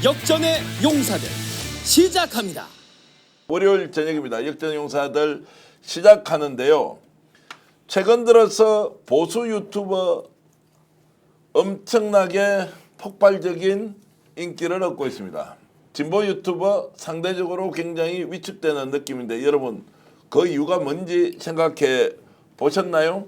역전의 용사들 시작합니다. 월요일 저녁입니다. 역전의 용사들 시작하는데요. 최근 들어서 보수 유튜버 엄청나게 폭발적인 인기를 얻고 있습니다. 진보 유튜버 상대적으로 굉장히 위축되는 느낌인데 여러분 그 이유가 뭔지 생각해 보셨나요?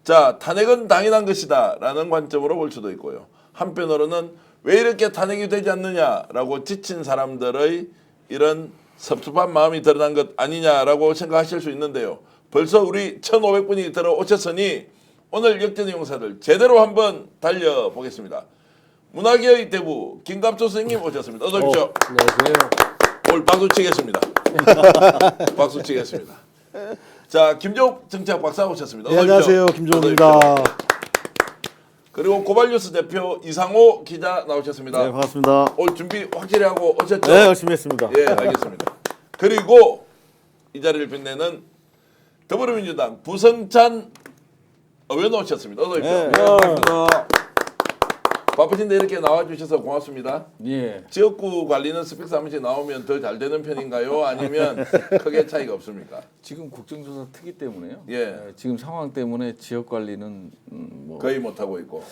자, 탄핵은 당연한 것이다 라는 관점으로 볼 수도 있고요. 한편으로는 왜 이렇게 탄핵이 되지 않느냐라고 지친 사람들의 이런 섭섭한 마음이 드러난 것 아니냐라고 생각하실 수 있는데요. 벌써 우리 1,500분이 들어오셨으니 오늘 역전의 용사들 제대로 한번 달려보겠습니다. 문화계의 대부 김갑수 선생님 오셨습니다. 어서 오십시오. 안녕하세요. 오늘 박수 치겠습니다. 박수 치겠습니다. 자, 김종욱 정치학 박사 오셨습니다. 네, 안녕하세요. 김종욱입니다. 그리고 고발뉴스 대표 이상호 기자 나오셨습니다. 네, 반갑습니다. 오늘 준비 확실히 하고 오셨죠? 네, 열심히 했습니다. 예, 알겠습니다. 그리고 이 자리를 빛내는 더불어민주당 부성찬 의원 오셨습니다. 어서 오십시오. 네, 반갑습니다. 바쁘신데 이렇게 나와주셔서 고맙습니다. 예. 지역구 관리는 스픽 사무실 나오면 더 잘 되는 편인가요? 아니면 크게 차이가 없습니까? 지금 국정조사 특이 때문에요. 예. 네, 지금 상황 때문에 지역 관리는 거의 못하고 있고.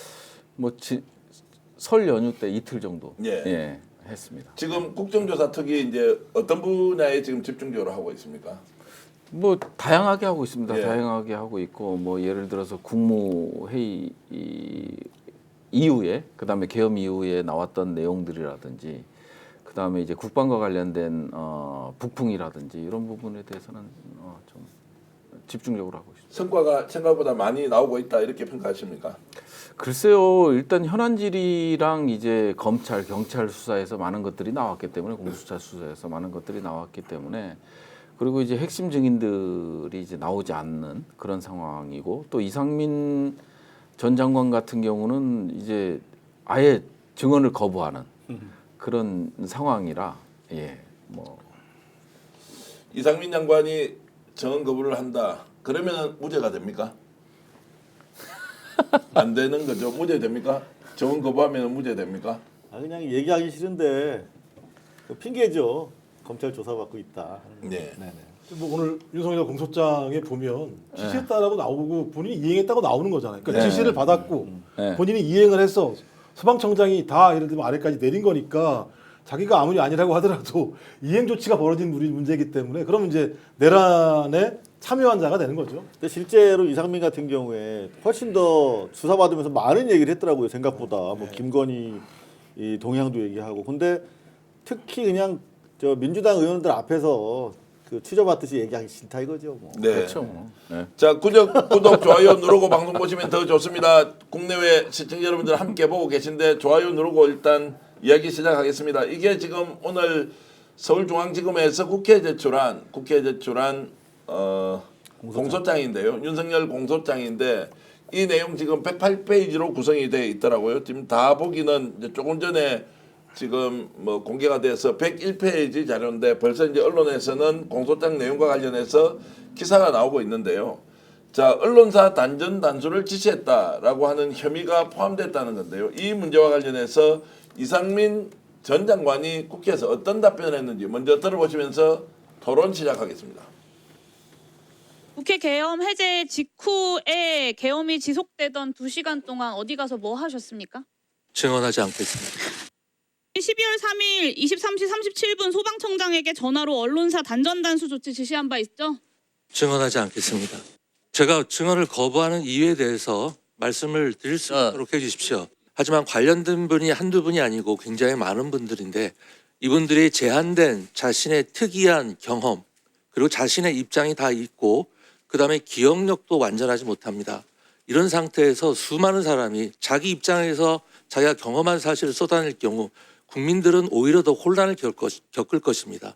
설 연휴 때 이틀 정도 예. 했습니다. 지금 국정조사 특위 이제 어떤 분야에 지금 집중적으로 하고 있습니까? 다양하게 하고 있습니다. 예. 다양하게 하고 있고 예를 들어서 국무회의 이후에 그다음에 계엄 이후에 나왔던 내용들이라든지 그다음에 이제 국방과 관련된 북풍이라든지 이런 부분에 대해서는 좀 집중적으로 하고 있습니다. 성과가 생각보다 많이 나오고 있다 이렇게 평가하십니까? 글쎄요, 일단 현안질이랑 이제 검찰, 경찰 수사에서 많은 것들이 나왔기 때문에 공수처 수사에서 많은 것들이 나왔기 때문에 그리고 이제 핵심 증인들이 이제 나오지 않는 그런 상황이고 또 이상민 전 장관 같은 경우는 이제 아예 증언을 거부하는 그런 상황이라 이상민 장관이 정언 거부를 한다. 그러면 무죄가 됩니까? 안 되는 거죠. 무죄 됩니까? 정언 거부하면 무죄 됩니까? 그냥 얘기하기 싫은데 핑계죠. 검찰 조사받고 있다. 네. 네네. 뭐 오늘 윤석열 공소장에 보면 지시했다라고 나오고 본인이 이행했다고 나오는 거잖아요. 그러니까 네. 지시를 받았고 네. 본인이 이행을 해서 소방청장이 다 예를 들면 아래까지 내린 거니까 자기가 아무리 아니라고 하더라도 이행 조치가 벌어진 우리 문제이기 때문에 그러면 이제 내란에 참여한 자가 되는 거죠. 근데 실제로 이상민 같은 경우에 훨씬 더 수사받으면서 많은 얘기를 했더라고요. 생각보다 뭐 김건희 이 동향도 얘기하고. 근데 특히 그냥 저 민주당 의원들 앞에서 그 취조받듯이 얘기하기 싫다 이거죠. 뭐. 네. 그렇죠. 자, 구독, 좋아요 누르고 방송 보시면 더 좋습니다. 국내외 시청자 여러분들 함께 보고 계신데 좋아요 누르고 일단 이야기 시작하겠습니다. 이게 지금 오늘 서울중앙지검에서 국회에 제출한 공소장인데요. 윤석열 공소장인데 이 내용 지금 108페이지로 구성이 되어 있더라고요. 지금 다 보기는 이제 조금 전에 지금 뭐 공개가 돼서 101페이지 자료인데 벌써 이제 언론에서는 공소장 내용과 관련해서 기사가 나오고 있는데요. 자, 언론사 단전 단수를 지시했다라고 하는 혐의가 포함됐다는 건데요. 이 문제와 관련해서 이상민 전 장관이 국회에서 어떤 답변을 했는지 먼저 들어보시면서 토론 시작하겠습니다. 국회 계엄 해제 직후에 계엄이 지속되던 2시간 동안 어디 가서 뭐 하셨습니까? 증언하지 않겠습니다. 12월 3일 23시 37분 소방청장에게 전화로 언론사 단전 단수 조치 지시한 바 있죠? 증언하지 않겠습니다. 제가 증언을 거부하는 이유에 대해서 말씀을 드릴 수 있도록 해주십시오. 하지만 관련된 분이 한두 분이 아니고 굉장히 많은 분들인데 이분들이 제한된 자신의 특이한 경험 그리고 자신의 입장이 다 있고 그다음에 기억력도 완전하지 못합니다. 이런 상태에서 수많은 사람이 자기 입장에서 자기가 경험한 사실을 쏟아낼 경우 국민들은 오히려 더 혼란을 겪을 것입니다.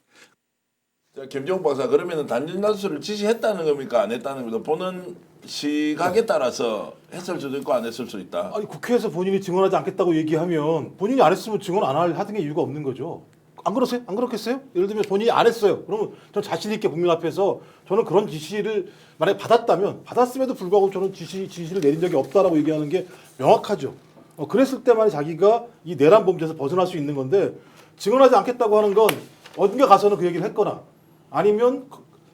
자, 김종욱 박사, 그러면은 단전 단수를 지시했다는 겁니까? 안 했다는 겁니까? 보는 시각에 따라서 했을 수도 있고 안 했을 수도 있다. 아니 국회에서 본인이 증언하지 않겠다고 얘기하면 본인이 안 했으면 증언 안 하는 게 이유가 없는 거죠. 안 그러세요? 안 그렇겠어요? 예를 들면 본인이 안 했어요. 그러면 전 자신 있게 국민 앞에서 저는 그런 지시를 만약에 받았다면 받았음에도 불구하고 저는 지시를 내린 적이 없다라고 얘기하는 게 명확하죠. 그랬을 때만 자기가 이 내란 범죄에서 벗어날 수 있는 건데 증언하지 않겠다고 하는 건 어딘가 가서는 그 얘기를 했거나 아니면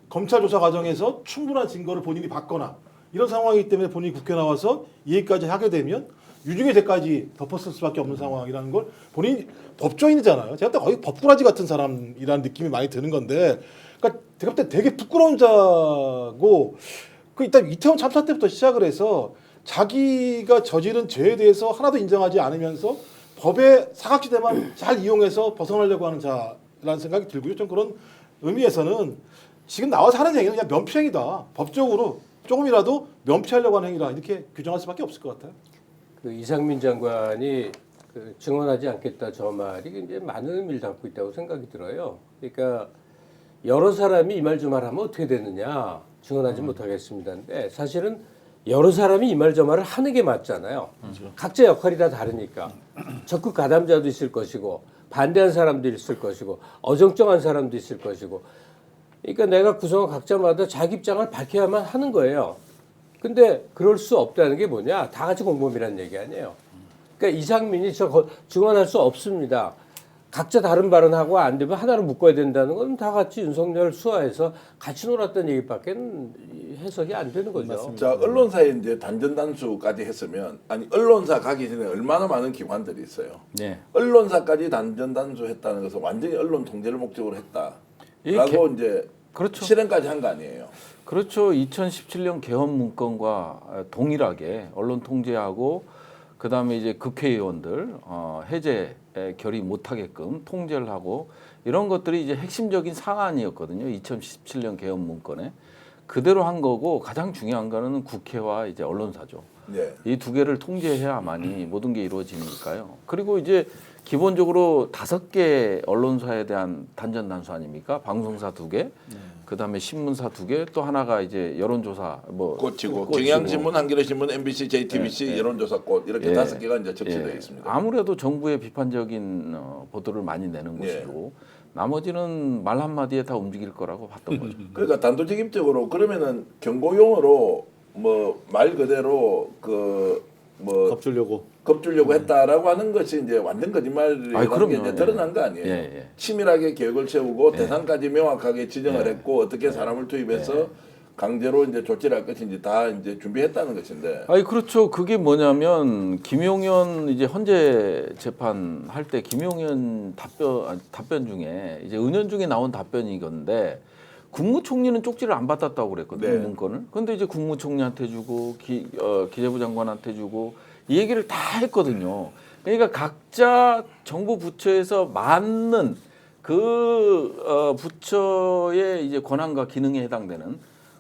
검찰 조사 과정에서 충분한 증거를 본인이 받거나 이런 상황이기 때문에 본인이 국회 나와서 이 얘기까지 하게 되면 유증의 죄까지 덮었을 수밖에 없는 상황이라는 걸 본인이 법조인이잖아요. 제가 볼 때 거의 법꾸라지 같은 사람이라는 느낌이 많이 드는 건데, 그러니까 제가 볼 때 되게 부끄러운 자고 그 일단 이태원 참사 때부터 시작을 해서 자기가 저지른 죄에 대해서 하나도 인정하지 않으면서 법의 사각지대만 잘 이용해서 벗어나려고 하는 자라는 생각이 들고요. 좀 그런 의미에서는 지금 나와서 하는 얘기는 그냥 면피행위다. 법적으로 조금이라도 면피하려고 하는 행위라 이렇게 규정할 수밖에 없을 것 같아요. 그 이상민 장관이 그 증언하지 않겠다 저 말이 굉장히 많은 의미를 담고 있다고 생각이 들어요. 그러니까 여러 사람이 이 말 저 말 하면 어떻게 되느냐 증언하지 못하겠습니다인데 사실은 여러 사람이 이 말 저 말을 하는 게 맞잖아요. 각자 역할이 다 다르니까 적극 가담자도 있을 것이고 반대한 사람도 있을 것이고 어정쩡한 사람도 있을 것이고 그러니까 내가 구성원 각자마다 자기 입장을 밝혀야만 하는 거예요. 근데 그럴 수 없다는 게 뭐냐? 다 같이 공범이라는 얘기 아니에요. 그러니까 이상민이 증언할 수 없습니다. 각자 다른 발언하고 안 되면 하나로 묶어야 된다는 건 다 같이 윤석열 수하에서 같이 놀았던 얘기밖에 해석이 안 되는 거죠. 맞습니다. 자, 언론사에 이제 단전 단수까지 했으면 아니 언론사 가기 전에 얼마나 많은 기관들이 있어요. 네. 언론사까지 단전 단수했다는 것은 완전히 언론 통제를 목적으로 했다라고 이제 그렇죠. 실행까지 한 거 아니에요. 그렇죠. 2017년 개헌 문건과 동일하게 언론 통제하고 그다음에 이제 국회의원들 해제 결의 못하게끔 통제를 하고 이런 것들이 이제 핵심적인 사안이었거든요. 2017년 개헌 문건에 그대로 한 거고 가장 중요한 거는 국회와 이제 언론사죠. 네. 이 두 개를 통제해야만이 모든 게 이루어지니까요. 그리고 이제 기본적으로 5개 언론사에 대한 단전 단수 아닙니까? 방송사 2개, 그다음에 신문사 2개, 또 하나가 이제 여론조사 꽂히고 경향신문, 한겨레신문, MBC, JTBC, 여론조사꽃 이렇게 5개가 이제 적시되어 있습니다. 아무래도 정부의 비판적인 보도를 많이 내는 곳이고 나머지는 말 한마디에 다 움직일 거라고 봤던 거죠. 그러니까 단도직입적으로 그러면은 경고용어로 뭐 말 그대로 겁주려고 했다라고 하는 것이 이제 완전 거짓말이라는 게 이제 드러난 거 아니에요. 치밀하게 계획을 세우고 대상까지 명확하게 지정을 했고 어떻게 사람을 투입해서 강제로 이제 조치를 할 것인지 다 이제 준비했다는 것인데. 아니 그렇죠. 그게 뭐냐면 김용현 이제 헌재 재판 할 때 김용현 답변 중에 이제 은연중에 나온 답변이 건데 국무총리는 쪽지를 안 받았다고 그랬거든요. 문건을. 근데 이제 국무총리한테 주고 기재부 장관한테 주고 이 얘기를 다 했거든요. 그러니까 각자 정부 부처에서 맞는 그 부처의 이제 권한과 기능에 해당되는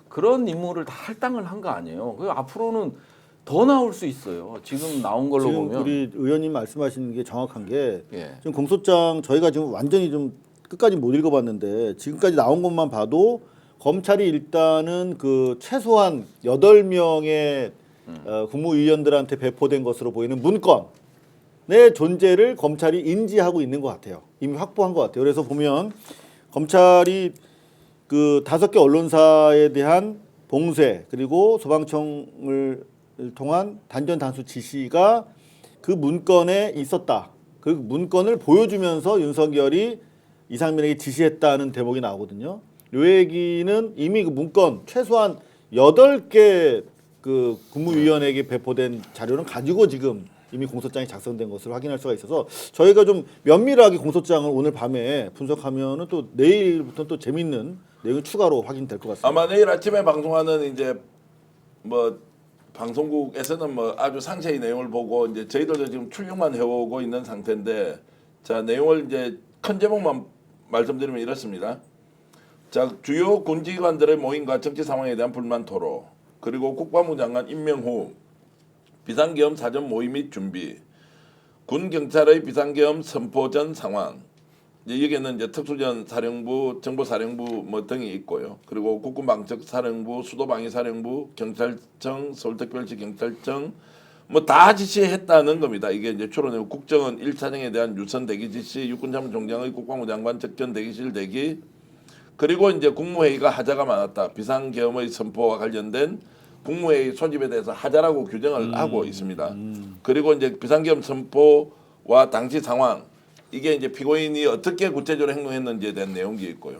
그런 임무를 다 할당을 한 거 아니에요. 그 앞으로는 더 나올 수 있어요. 지금 나온 걸로 지금 보면 우리 의원님 말씀하시는 게 정확한 게 예. 지금 공소장 저희가 지금 완전히 좀 끝까지 못 읽어봤는데 지금까지 나온 것만 봐도 검찰이 일단은 그 최소한 8명의 국무위원들한테 배포된 것으로 보이는 문건의 존재를 검찰이 인지하고 있는 것 같아요. 이미 확보한 것 같아요. 그래서 보면 검찰이 그 5개 언론사에 대한 봉쇄 그리고 소방청을 통한 단전 단수 지시가 그 문건에 있었다. 그 문건을 보여주면서 윤석열이 이상민에게 지시했다는 대목이 나오거든요. 요 얘기는 이미 그 문건 최소한 8개 그 국무위원에게 배포된 자료는 가지고 지금 이미 공소장이 작성된 것을 확인할 수가 있어서 저희가 좀 면밀하게 공소장을 오늘 밤에 분석하면은 또 내일부터 또 재밌는 내용이 추가로 확인될 것 같습니다. 아마 내일 아침에 방송하는 이제 뭐 방송국에서는 뭐 아주 상세히 내용을 보고 이제 저희들도 지금 출력만 해오고 있는 상태인데 자 내용을 이제 큰 제목만 말씀드리면 이렇습니다. 자 주요 군지관들의 모임과 정치 상황에 대한 불만 토로 그리고 국방부 장관 임명 후 비상계엄 사전 모의 및 준비 군 경찰의 비상계엄 선포 전 상황 이제 여기에는 이제 특수전 사령부, 정보사령부 뭐 등이 있고요. 그리고 국군방책사령부, 수도방위사령부, 경찰청, 서울특별시 경찰청 뭐 다 지시했다는 겁니다. 이게 이제 추론이고 국정원 1차장에 대한 유선 대기 지시, 육군참모총장의 국방부 장관 적전 대기실 대기 그리고 이제 국무회의가 하자가 많았다. 비상계엄의 선포와 관련된 국무회의 소집에 대해서 하자라고 규정을 하고 있습니다. 그리고 이제 비상계엄 선포와 당시 상황 이게 이제 피고인이 어떻게 구체적으로 행동했는지에 대한 내용이 있고요.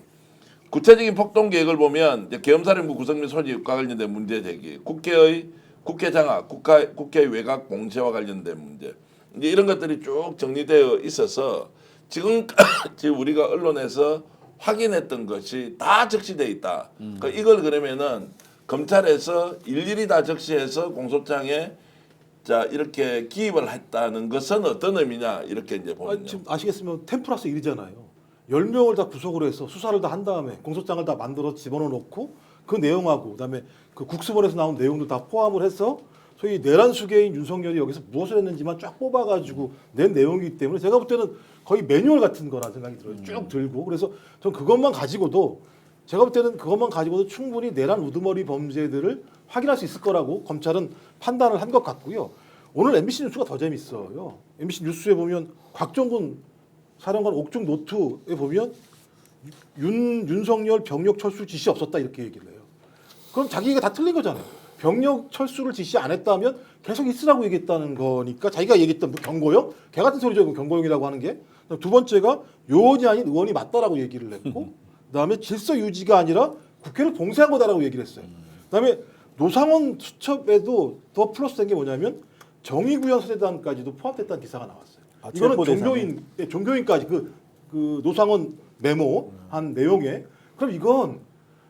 구체적인 폭동 계획을 보면 이제 계엄사령부 구성 및 소집과 관련된 문제 제기, 국회 장악, 국회 외곽 공세와 관련된 문제 이제 이런 것들이 쭉 정리되어 있어서 지금까지 우리가 언론에서 확인했던 것이 다 적시돼 있다. 그러니까 이걸 그러면은 검찰에서 일일이 다 적시해서 공소장에 자 이렇게 기입을 했다는 것은 어떤 의미냐 이렇게 이제 보면요. 지금 아시겠으면 10+1이잖아요. 10명을 다 구속을 해서 수사를 다 한 다음에 공소장을 다 만들어 집어넣고 그 내용하고 그다음에 그 국수본에서 나온 내용도 다 포함을 해서 소위 내란 수괴인 윤석열이 여기서 무엇을 했는지만 쫙 뽑아가지고 낸 내용이기 때문에 제가 볼 때는 거의 매뉴얼 같은 거라는 생각이 들어요. 쭉 들고 그래서 전 그것만 가지고도 제가 볼 때는 그것만 가지고도 충분히 내란 우두머리 범죄들을 확인할 수 있을 거라고 검찰은 판단을 한 것 같고요. 오늘 MBC 뉴스가 더 재밌어요. MBC 뉴스에 보면 곽정근 사령관 옥중 노트에 보면 윤석열 병력 철수 지시 없었다 이렇게 얘기를 해요. 그럼 자기가 다 틀린 거잖아요. 병력 철수를 지시 안 했다면 계속 있으라고 얘기했다는 거니까 자기가 얘기했던 뭐 경고용? 개 같은 소리죠. 경고용이라고 하는 게. 두 번째가 요원이 아닌 의원이 맞다라고 얘기를 했고 그다음에 질서 유지가 아니라 국회를 봉쇄한 거다라고 얘기를 했어요. 그다음에 노상원 수첩에도 더 플러스된 게 뭐냐면 정의구현 사대단까지도 포함됐다는 기사가 나왔어요. 이거는 종교인까지 그 노상원 메모 한 내용에 그럼 이건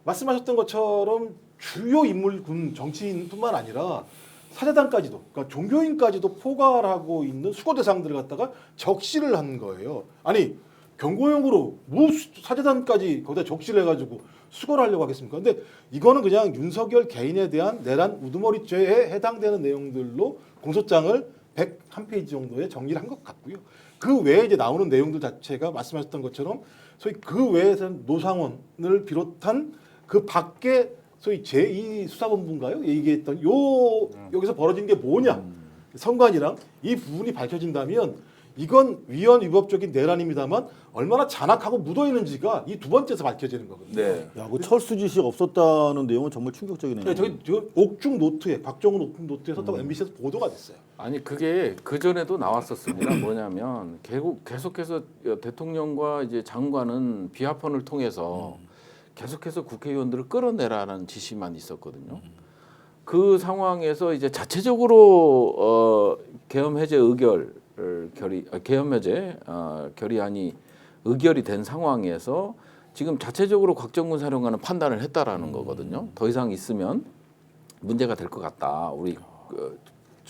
말씀하셨던 것처럼 주요 인물군 정치인뿐만 아니라 사대단까지도 그러니까 종교인까지도 포괄하고 있는 수거 대상들을 갖다가 적시를 한 거예요. 아니 경고용으로 뭐 사대단까지 거기다 적시를 해가지고 수거를 하려고 하겠습니까? 근데 이거는 그냥 윤석열 개인에 대한 내란 우두머리죄에 해당되는 내용들로 공소장을 101페이지 정도에 정리를 한 것 같고요. 그 외에 이제 나오는 내용들 자체가 말씀하셨던 것처럼 소위 그 외에서는 노상원을 비롯한 그 밖에 소위 제2수사본부인가요? 얘기했던 여기서 벌어진 게 뭐냐? 선관이랑 이 부분이 밝혀진다면 이건 위헌 위법적인 내란입니다만 얼마나 잔악하고 묻어 있는지가 이 두 번째에서 밝혀지는 거거든요. 네. 야, 그 철수 지시 없었다는 내용은 정말 충격적이네요. 네, 저기 옥중 노트에 박정훈 옥중 노트에 썼다고 MBC에서 보도가 됐어요. 아니 그게 그 전에도 나왔었습니다. 뭐냐면 계속해서 대통령과 이제 장관은 비하폰을 통해서 계속해서 국회의원들을 끌어내라는 지시만 있었거든요. 그 상황에서 이제 자체적으로 계엄 해제 계엄 해제 결의안이 의결이 된 상황에서 지금 자체적으로 곽정근 사령관은 판단을 했다라는 거거든요. 더 이상 있으면 문제가 될 것 같다. 우리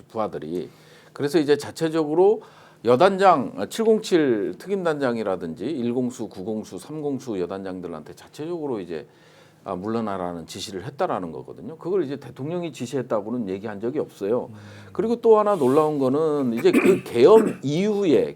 부하들이. 그래서 이제 자체적으로 여단장 707 특임단장이라든지 1공수, 9공수, 3공수 여단장들한테 자체적으로 이제 물러나라는 지시를 했다라는 거거든요. 그걸 이제 대통령이 지시했다고는 얘기한 적이 없어요. 그리고 또 하나 놀라운 거는 이제 그 계엄 이후에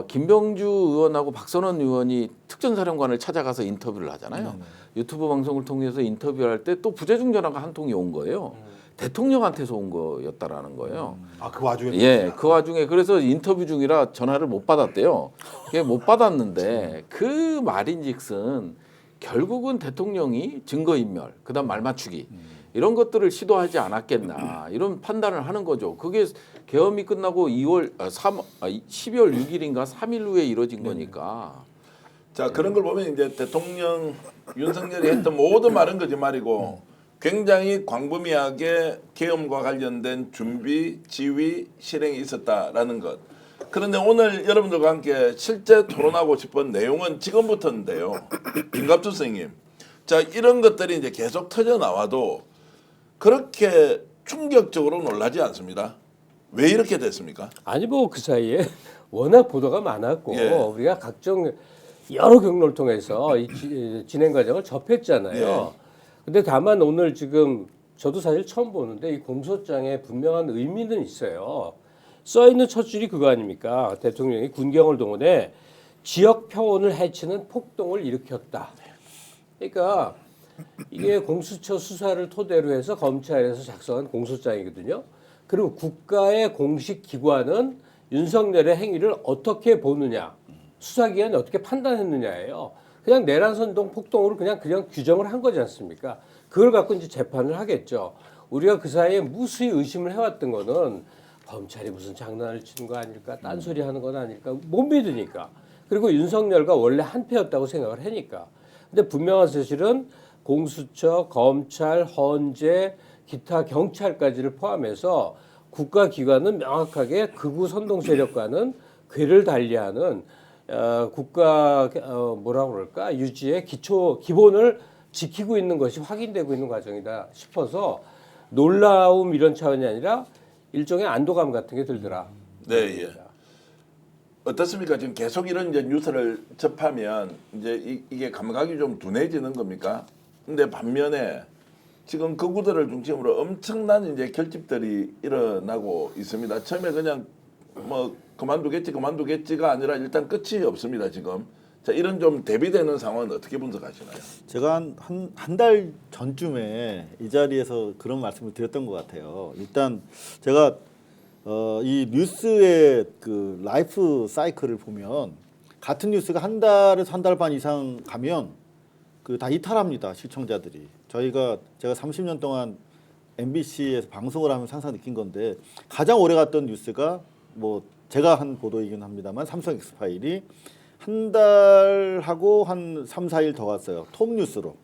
김병주 의원하고 박선원 의원이 특전사령관을 찾아가서 인터뷰를 하잖아요. 유튜브 방송을 통해서 인터뷰할 때 또 부재중 전화가 한 통이 온 거예요. 대통령한테서 온 거였다라는 거예요. 아, 그 와중에? 예, 그 와중에 그래서 인터뷰 중이라 전화를 못 받았대요. 그게 못 받았는데 그 말인즉슨 결국은 대통령이 증거인멸, 그다음 말 맞추기 이런 것들을 시도하지 않았겠나 이런 판단을 하는 거죠. 그게 계엄이 끝나고 12월 6일인가 3일 후에 이뤄진 거니까. 자 그런 걸 보면 이제 대통령 윤석열이 했던 모든 말은 거짓말이고 굉장히 광범위하게 계엄과 관련된 준비, 지휘, 실행이 있었다라는 것. 그런데 오늘 여러분들과 함께 실제 토론하고 싶은 내용은 지금부터인데요. 김갑수 선생님. 자 이런 것들이 이제 계속 터져 나와도 그렇게 충격적으로 놀라지 않습니다. 왜 이렇게 됐습니까? 아니 뭐 그 사이에 워낙 보도가 많았고 예. 우리가 각종 여러 경로를 통해서 이 진행 과정을 접했잖아요. 예. 근데 다만 오늘 지금 저도 사실 처음 보는데 이 공소장에 분명한 의미는 있어요. 써 있는 첫 줄이 그거 아닙니까? 대통령이 군경을 동원해 지역 평온을 해치는 폭동을 일으켰다. 그러니까 이게 공수처 수사를 토대로 해서 검찰에서 작성한 공소장이거든요. 그리고 국가의 공식 기관은 윤석열의 행위를 어떻게 보느냐, 수사기관이 어떻게 판단했느냐예요. 그냥 내란 선동 폭동으로 그냥 규정을 한 거지 않습니까? 그걸 갖고 이제 재판을 하겠죠. 우리가 그 사이에 무수히 의심을 해왔던 거는 검찰이 무슨 장난을 치는 거 아닐까, 딴소리 하는 건 아닐까, 못 믿으니까. 그리고 윤석열과 원래 한패였다고 생각을 하니까. 근데 분명한 사실은 공수처, 검찰, 헌재, 기타 경찰까지를 포함해서 국가기관은 명확하게 극우 선동 세력과는 궤를 달리하는 국가 뭐라고 그럴까 유지의 기본을 지키고 있는 것이 확인되고 있는 과정이다 싶어서 놀라움 이런 차원이 아니라 일종의 안도감 같은 게 들더라. 네, 예. 어떻습니까? 지금 계속 이런 이제 뉴스를 접하면 이제 이게 감각이 좀 둔해지는 겁니까? 근데 반면에 지금 극우들을 중심으로 엄청난 이제 결집들이 일어나고 있습니다. 처음에 그냥 뭐 그만두겠지가 아니라 일단 끝이 없습니다. 지금. 자, 이런 좀 대비되는 상황은 어떻게 분석하시나요? 제가 한 달 전쯤에 이 자리에서 그런 말씀을 드렸던 것 같아요. 일단 제가 이 뉴스의 그 라이프 사이클을 보면 같은 뉴스가 한 달에서 한 달 반 이상 가면 그 다 이탈합니다. 시청자들이. 제가 30년 동안 MBC에서 방송을 하면서 항상 느낀 건데 가장 오래 갔던 뉴스가 뭐 제가 한 보도이긴 합니다만 삼성 엑스파일이 한 달하고 한 3, 4일 더 갔어요. 톱뉴스로.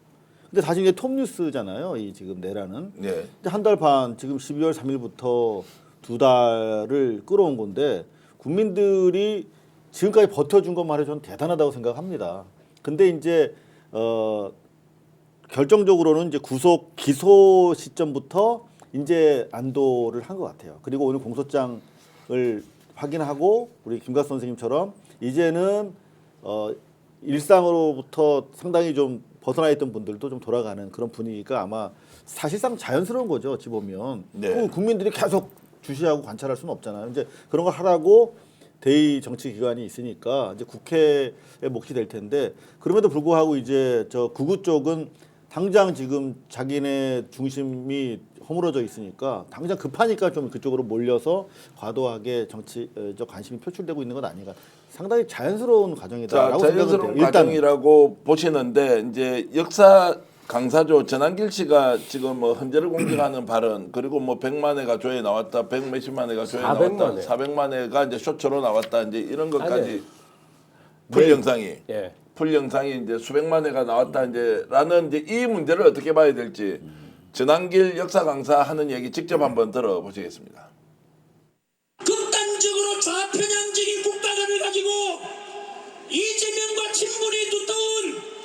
근데 다시 이제 톱뉴스잖아요. 이 지금 내라는. 네. 근데 한 달 반 지금 12월 3일부터 2달을 끌어온 건데 국민들이 지금까지 버텨준 것만 해도 저는 대단하다고 생각합니다. 근데 이제 결정적으로는 이제 구속 기소 시점부터 이제 안도를 한 것 같아요. 그리고 오늘 공소장을 확인하고 우리 김갑 선생님처럼 이제는 일상으로부터 상당히 좀 벗어나 있던 분들도 좀 돌아가는 그런 분위기가 아마 사실상 자연스러운 거죠. 어찌 보면. 네. 국민들이 계속 주시하고 관찰할 수는 없잖아요. 이제 그런 걸 하라고 대의 정치 기관이 있으니까 이제 국회에 몫이 될 텐데 그럼에도 불구하고 이제 저 극우 쪽은 당장 지금 자기네 중심이 허물어져 있으니까 당장 급하니까 좀 그쪽으로 몰려서 과도하게 정치적 관심이 표출되고 있는 것 아닌가. 상당히 자연스러운 과정이다라고 생각은 돼요. 자연스러운 과정이라고 보시는데 이제 역사 강사죠. 전한길 씨가 지금 뭐 헌재를 공격하는 발언 그리고 뭐 100만 회가 조회에 나왔다, 100 몇십만 회가 조회에 400만 나왔다, 회. 400만 회가 이제 쇼츠로 나왔다, 이제 이런 것까지 아니, 풀 네. 영상이 예. 풀 영상이 이제 수백만 회가 나왔다 이제라는 이제 이 문제를 어떻게 봐야 될지 전한길 역사 강사 하는 얘기 직접 한번 들어보시겠습니다. 극단적으로 좌편향적인 국가관을 가지고 이재명과 친분이 두터운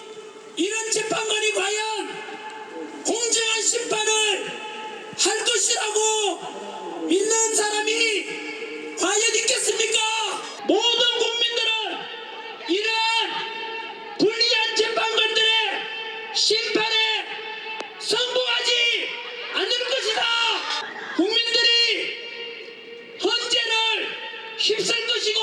이런 재판관이 과연 공정한 심판을 할 것이라고 믿는 사람이 과연 있겠습니까? 모든 국민들은 이러한 불리한 재판관들의 심판에 승복하지 않을 것이다. 국민들이 헌재를 휩쓸 것이고.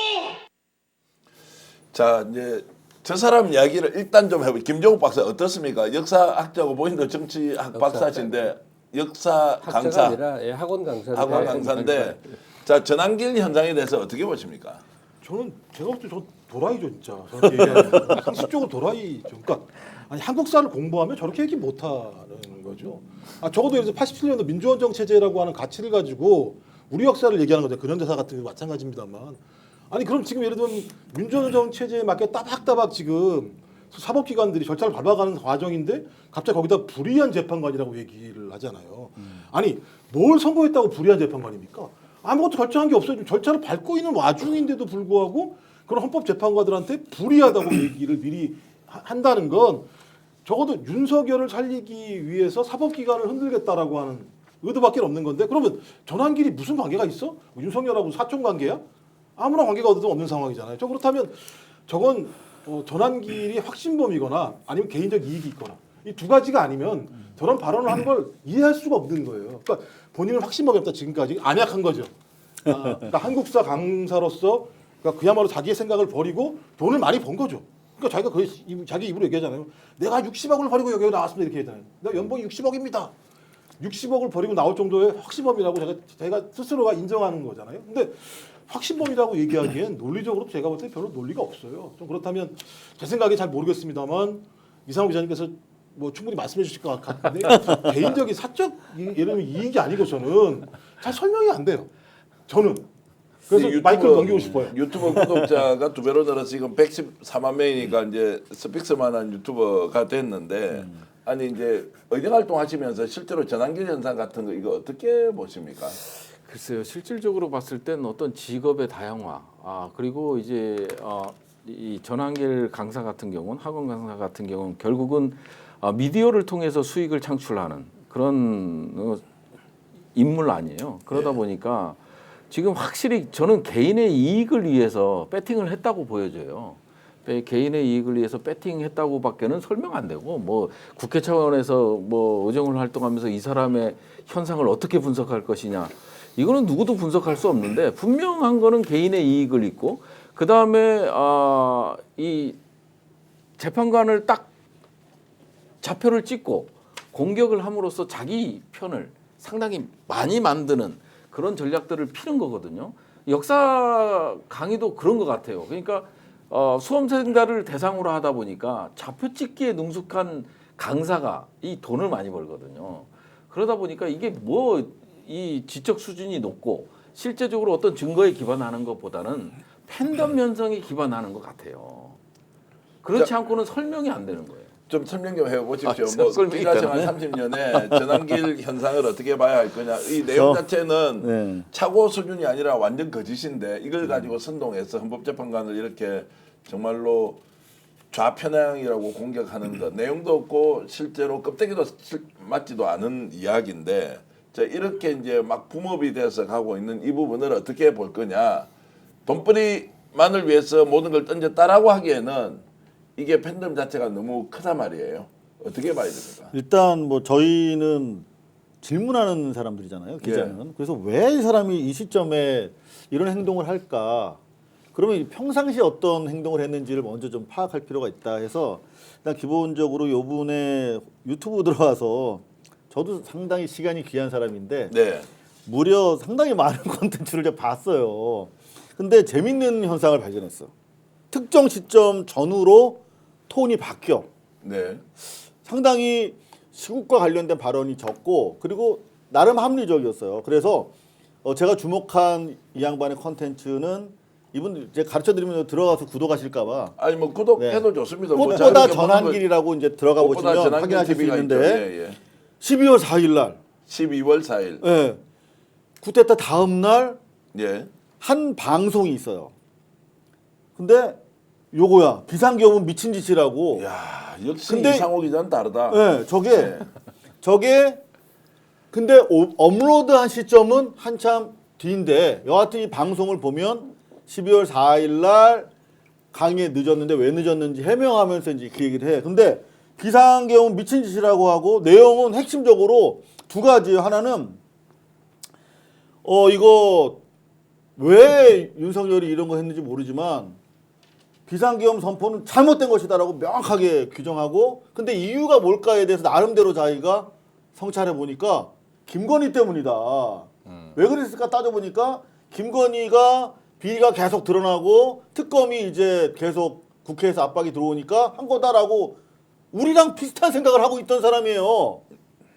자, 이제 저 사람 이야기를 일단 좀 해볼게요. 김종욱 박사 어떻습니까? 역사학자고 본인도 정치학 박사신데 역사 학자가 강사, 아니라 예, 학원 강사인데. 학원 강사인데 자, 전한길 현상에 대해서 어떻게 보십니까? 저는 제가 볼 때 저 도라이죠 진짜. 저렇게 얘기하면 상식적으로 도라이죠. 그러니까 아니 한국사를 공부하면 저렇게 얘기 못하는 거죠. 적어도 예를 들어 87년도 민주헌정 체제라고 하는 가치를 가지고 우리 역사를 얘기하는 거죠. 근현대사 같은 게 마찬가지입니다만. 아니 그럼 지금 예를 들면 민주헌정 체제에 맞게 따박따박 지금 사법기관들이 절차를 밟아가는 과정인데 갑자기 거기다 불이한 재판관이라고 얘기를 하잖아요. 아니 뭘 선고했다고 불이한 재판관입니까? 아무것도 결정한 게 없어요. 지금 절차를 밟고 있는 와중인데도 불구하고 그런 헌법재판관들한테 불이하다고 얘기를 미리 한다는 건 적어도 윤석열을 살리기 위해서 사법기관을 흔들겠다라고 하는 의도밖에 없는 건데 그러면 전한길이 무슨 관계가 있어? 뭐 윤석열하고 사촌 관계야? 아무런 관계가 없는 상황이잖아요. 그렇다면 저건 전한길이 확신범이거나 아니면 개인적 이익이 있거나 이 두 가지가 아니면 저런 발언을 한 걸 이해할 수가 없는 거예요. 그러니까 본인은 확신범이었다 지금까지 안약한 거죠. 그러니까 한국사 강사로서 그러니까 그야말로 자기의 생각을 버리고 돈을 많이 번 거죠. 그러니까 자기가 거의 자기 입으로 얘기하잖아요. 내가 60억을 버리고 여기 나왔습니다 이렇게 얘기하잖아요. 내가 연봉이 60억입니다. 60억을 버리고 나올 정도의 확신범이라고 제가 스스로가 인정하는 거잖아요. 근데 확신범이라고 얘기하기엔 논리적으로 제가 볼 때 별로 논리가 없어요. 좀 그렇다면 제 생각에 잘 모르겠습니다만 이상호 기자님께서 뭐 충분히 말씀해 주실 것 같은데 개인적인 사적 예를 들면 이익이 아니고서는 잘 설명이 안 돼요. 저는 그래서 마이크를 넘기고 싶어요. 유튜브 구독자가 2배로 늘어서 지금 114만 명이니까 이제 스픽스만한 유튜버가 됐는데 아니 이제 의정 활동하시면서 실제로 전환길 현상 같은 거 이거 어떻게 보십니까? 글쎄요, 실질적으로 봤을 땐 어떤 직업의 다양화, 그리고 이제 이 전환길 강사 같은 경우는 학원 강사 같은 경우는 결국은 미디어를 통해서 수익을 창출하는 그런 인물 아니에요. 그러다 보니까 지금 확실히 저는 개인의 이익을 위해서 배팅을 했다고 보여져요. 개인의 이익을 위해서 배팅했다고밖에는 설명 안 되고 뭐 국회 차원에서 뭐 의정을 활동하면서 이 사람의 현상을 어떻게 분석할 것이냐 이거는 누구도 분석할 수 없는데 분명한 거는 개인의 이익을 있고 그 다음에 이 재판관을 딱 좌표를 찍고 공격을 함으로써 자기 편을 상당히 많이 만드는 그런 전략들을 피는 거거든요. 역사 강의도 그런 것 같아요. 그러니까 수험생들을 대상으로 하다 보니까 좌표 찍기에 능숙한 강사가 이 돈을 많이 벌거든요. 그러다 보니까 이게 뭐 이 지적 수준이 높고 실제적으로 어떤 증거에 기반하는 것보다는 팬덤 현상에 기반하는 것 같아요. 그렇지 않고는 설명이 안 되는 거예요. 좀 설명 좀 해보십시오. 뭐 기자 생활 30년에 전환길 현상을 어떻게 봐야 할 거냐. 이 내용 자체는 착오 수준이 아니라 완전 거짓인데 이걸 가지고 선동해서 헌법재판관을 이렇게 정말로 좌편향이라고 공격하는 것 내용도 없고 실제로 껍데기도 맞지도 않은 이야기인데 자, 이렇게 이제 막 붐업이 돼서 가고 있는 이 부분을 어떻게 볼 거냐. 돈벌이만을 위해서 모든 걸 던졌다라고 하기에는 이게 팬덤 자체가 너무 크단 말이에요. 어떻게 봐야 됩니까? 일단 뭐 저희는 질문하는 사람들이잖아요. 기자는. 그래서 왜 이 사람이 이 시점에 이런 행동을 할까? 그러면 평상시에 어떤 행동을 했는지를 먼저 좀 파악할 필요가 있다 해서 일단 기본적으로 요분의 유튜브 들어와서 저도 상당히 시간이 귀한 사람인데 네. 무려 상당히 많은 콘텐츠를 제가 봤어요. 근데 재밌는 현상을 발견했어. 특정 시점 전후로 톤이 바뀌어. 네. 상당히 시국과 관련된 발언이 적고 그리고 나름 합리적이었어요. 그래서 제가 주목한 이 양반의 컨텐츠는 이분 제가 가르쳐드리면 들어가서 구독하실까봐. 아니 뭐 구독해도 좋습니다. 뭐 꽃보다 전환길이라고 이제 들어가 보시면 확인하실 수 있는데 12월 4일 날 12월 4일 예. 쿠데타 다음 날 예. 한 방송이 있어요. 근데 요거야 비상경은 미친 짓이라고. 야 역시 근데 이상호 기자는 다르다. 네, 저게 근데 업로드한 시점은 한참 뒤인데 여하튼 이 방송을 보면 12월 4일 날 강의에 늦었는데 왜 늦었는지 해명하면서 이제 그 얘기를 해. 근데 비상경은 미친 짓이라고 하고 내용은 핵심적으로 두 가지예요. 하나는 이거 왜 윤석열이 이런 거 했는지 모르지만 비상계엄 선포는 잘못된 것이다라고 명확하게 규정하고 근데 이유가 뭘까에 대해서 나름대로 자기가 성찰해 보니까 김건희 때문이다. 왜 그랬을까 따져보니까 김건희가 비리가 계속 드러나고 특검이 이제 계속 국회에서 압박이 들어오니까 한 거다라고 우리랑 비슷한 생각을 하고 있던 사람이에요.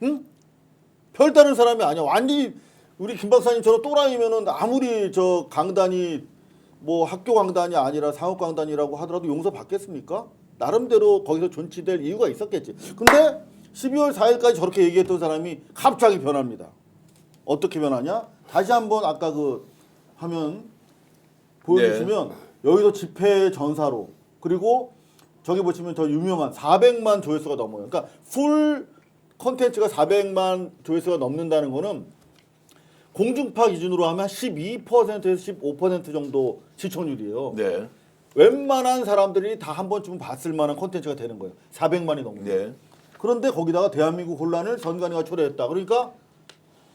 응? 별다른 사람이 아니야. 완전히 우리 김 박사님처럼 또라이면은 아무리 저 강단이 뭐 학교 강단이 아니라 상업 강단이라고 하더라도 용서 받겠습니까? 나름대로 거기서 존치될 이유가 있었겠지. 근데 12월 4일까지 저렇게 얘기했던 사람이 갑자기 변합니다. 어떻게 변하냐? 다시 한번 아까 그 화면 보여주시면 여기서 집회 전사로 그리고 저기 보시면 저 유명한 400만 조회수가 넘어요. 그러니까 풀 콘텐츠가 400만 조회수가 넘는다는 거는 공중파 기준으로 하면 12%에서 15% 정도 시청률이에요. 네. 웬만한 사람들이 다 한 번쯤 봤을 만한 콘텐츠가 되는 거예요. 400만이 넘는 거예요. 네. 그런데 거기다가 대한민국 혼란을 전관위가 초래했다. 그러니까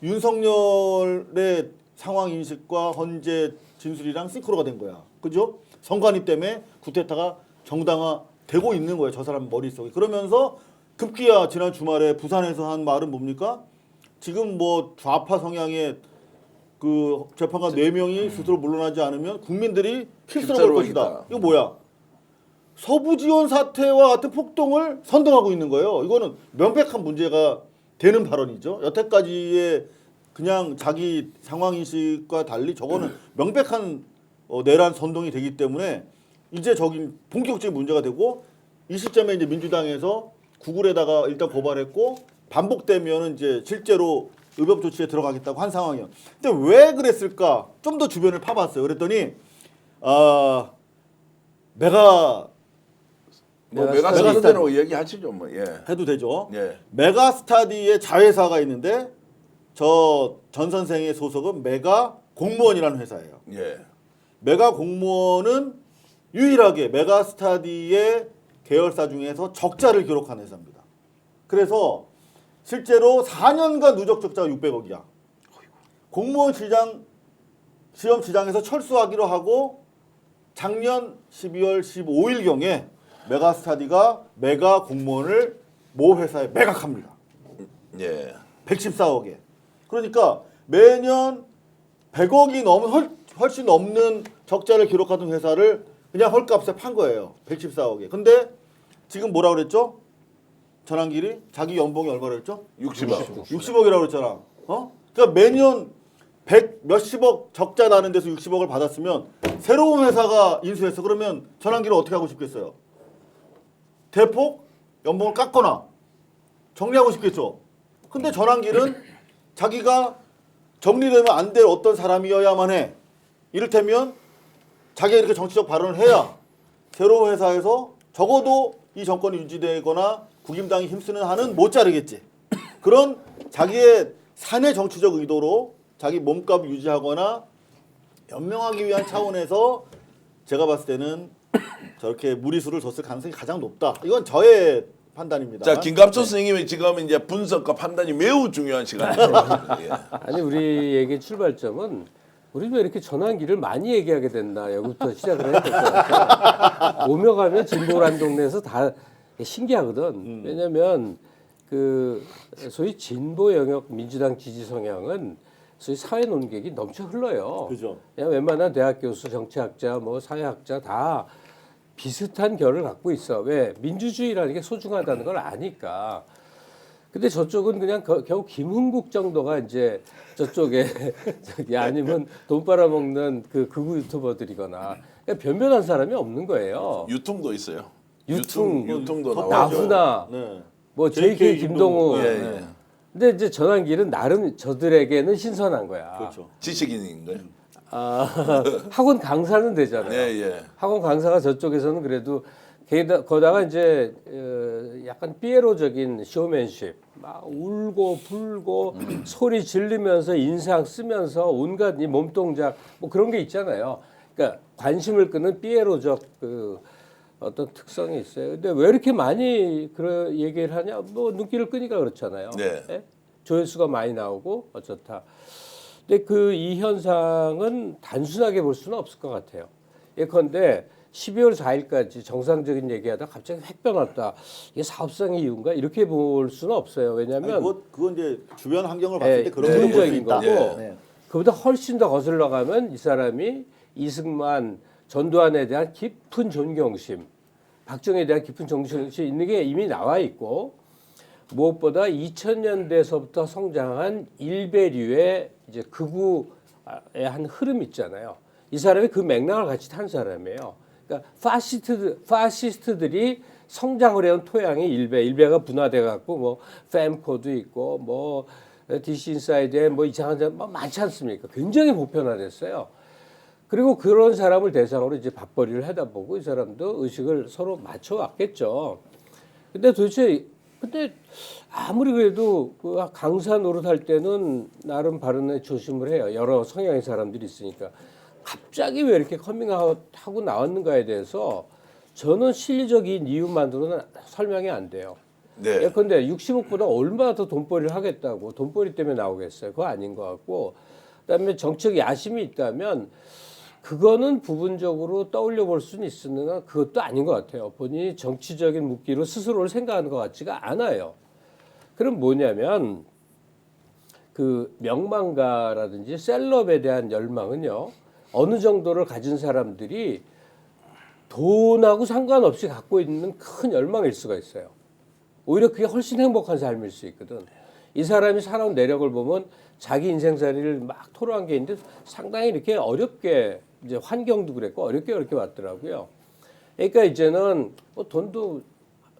윤석열의 상황 인식과 헌재 진술이랑 싱크로가 된 거야. 그죠? 선관위 때문에 쿠데타가 정당화되고 있는 거예요. 저 사람 머릿속에. 그러면서 급기야 지난 주말에 부산에서 한 말은 뭡니까? 지금 뭐 좌파 성향의 그 재판관 4명이 스스로 물러나지 않으면 국민들이 필수로 걸 것이다. 이거 뭐야? 서부 지원 사태와 같은 폭동을 선동하고 있는 거예요. 이거는 명백한 문제가 되는 발언이죠. 여태까지의 그냥 자기 상황 인식과 달리 저거는 명백한 내란 선동이 되기 때문에 이제 저기 본격적인 문제가 되고 이 시점에 이제 민주당에서 구글에다가 일단 고발했고 반복되면은 이제 실제로 의법 조치에 들어가겠다고 한 상황이에요. 근데 왜 그랬을까? 좀 더 주변을 파봤어요. 그랬더니 뭐 메가 메가스타디. 스타디라고 얘기하시죠 뭐. 예. 해도 되죠. 예. 메가스타디의 자회사가 있는데 저 전 선생의 소속은 메가 공무원이라는 회사예요. 예. 메가 공무원은 유일하게 메가스타디의 계열사 중에서 적자를 기록한 회사입니다. 그래서 실제로 4년간 누적 적자가 600억이야. 공무원 시험 시장에서 철수하기로 하고 작년 12월 15일경에 메가스타디가 메가 공무원을 모 회사에 매각합니다. 예. 114억에. 그러니까 매년 100억이 훨씬 넘는 적자를 기록하던 회사를 그냥 헐값에 판 거예요. 114억에. 근데 지금 뭐라 그랬죠? 전환길이 자기 연봉이 얼마라 그랬죠? 60억. 60억이라고 그랬잖아. 그러니까 매년 100 몇십억 적자 나는 데서 60억을 받았으면 새로운 회사가 인수했어. 그러면 전환길은 어떻게 하고 싶겠어요? 대폭 연봉을 깎거나 정리하고 싶겠죠. 근데 전환길은 자기가 정리되면 안 될 어떤 사람이어야만 해. 이를테면 자기가 이렇게 정치적 발언을 해야 새로운 회사에서 적어도 이 정권이 유지되거나 국임당이 힘쓰는 한은 못 자르겠지. 그런 자기의 사내 정치적 의도로 자기 몸값 유지하거나 연명하기 위한 차원에서 제가 봤을 때는 저렇게 무리수를 줬을 가능성이 가장 높다. 이건 저의 판단입니다. 자, 김갑수 선생님이 지금 이제 분석과 판단이 매우 중요한 시간입니다. 예. 아니 우리에게 출발점은 우리 왜 이렇게 전환기를 많이 얘기하게 됐나 여기부터 시작을 해야 될 것 같아요. 오며 가면 진보란 동네에서 다 신기하거든. 왜냐하면 그 소위 진보 영역 민주당 지지 성향은 소위 사회 논객이 넘쳐 흘러요. 그죠. 그냥 웬만한 대학 교수, 정치학자, 뭐 사회학자 다 비슷한 결을 갖고 있어. 왜? 민주주의라는 게 소중하다는 걸 아니까. 근데 저쪽은 그냥 겨우 김흥국 정도가 이제 저쪽에 저기 아니면 돈 빨아먹는 그 극우 유튜버들이거나 그냥 변변한 사람이 없는 거예요. 유통도 있어요. 유통, 유통도 나오죠. 나훈아, 네. 뭐 JK 김동우. 예, 예. 근데 이제 전환길은 나름 저들에게는 신선한 거야. 그렇죠. 지식인인 거예요. 학원 강사는 되잖아요. 예, 예. 학원 강사가 저쪽에서는 그래도 거다가 이제 약간 피에로적인 쇼맨십, 막 울고 불고 소리 지르면서 인상 쓰면서 온갖 이 몸동작 뭐 그런 게 있잖아요. 그러니까 관심을 끄는 피에로적 그 어떤 특성이 있어요. 근데 왜 이렇게 많이 그런 얘기를 하냐? 뭐 눈길을 끄니까 그렇잖아요. 네. 예? 조회수가 많이 나오고 어쩌다. 근데 그 이 현상은 단순하게 볼 수는 없을 것 같아요. 예컨대 12월 4일까지 정상적인 얘기하다 갑자기 획 변했다. 이게 사업상의 이유인가? 이렇게 볼 수는 없어요. 왜냐하면 그건 이제 주변 환경을 봤을 때 그런 걸로 볼수 부분적인 있다. 거고 네. 그보다 훨씬 더 거슬러 가면 이 사람이 이승만, 전두환에 대한 깊은 존경심, 박정희에 대한 깊은 존경심이 있는 게 이미 나와 있고 무엇보다 2000년대에서부터 성장한 일베류의 이제 극우의 한 흐름 있잖아요. 이 사람이 그 맥락을 같이 탄 사람이에요. 그러니까 파시스트들이 성장을 해온 토양이 일베가 분화돼 갖고 뭐 fem코도 있고 뭐 DC 인사이드에 뭐 이상한 사람 많지 않습니까? 굉장히 보편화됐어요. 그리고 그런 사람을 대상으로 이제 밥벌이를 하다 보고 이 사람도 의식을 서로 맞춰 왔겠죠. 근데 아무리 그래도 그 강사 노릇할 때는 나름 발언에 조심을 해요. 여러 성향의 사람들이 있으니까. 갑자기 왜 이렇게 커밍아웃하고 나왔는가에 대해서 저는 실리적인 이유만으로는 설명이 안 돼요. 네. 예컨대 60억보다 얼마나 더 돈벌이를 하겠다고 돈벌이 때문에 나오겠어요. 그거 아닌 것 같고 그다음에 정책 야심이 있다면 그거는 부분적으로 떠올려 볼 수는 있으나 그것도 아닌 것 같아요. 본인이 정치적인 묵기로 스스로를 생각하는 것 같지가 않아요. 그럼 뭐냐면 그 명망가라든지 셀럽에 대한 열망은요. 어느 정도를 가진 사람들이 돈하고 상관없이 갖고 있는 큰 열망일 수가 있어요. 오히려 그게 훨씬 행복한 삶일 수 있거든. 이 사람이 살아온 내력을 보면 자기 인생살이를 막 토로한 게 있는데 상당히 이렇게 어렵게 이제 환경도 그랬고 어렵게 왔더라고요. 그러니까 이제는 뭐 돈도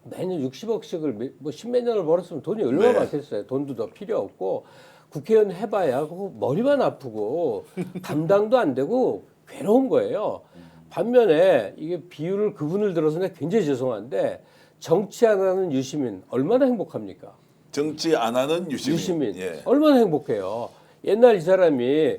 매년 60억씩을 뭐 십몇 년을 벌었으면 돈이 얼마나 네. 많겠어요. 돈도 더 필요 없고 국회의원 해봐야 그거 머리만 아프고 감당도 안 되고 괴로운 거예요. 반면에 이게 비유를 그분을 들어서 내가 굉장히 죄송한데 정치 안 하는 유시민 얼마나 행복합니까? 정치 안 하는 유시민. 예. 얼마나 행복해요. 옛날 이 사람이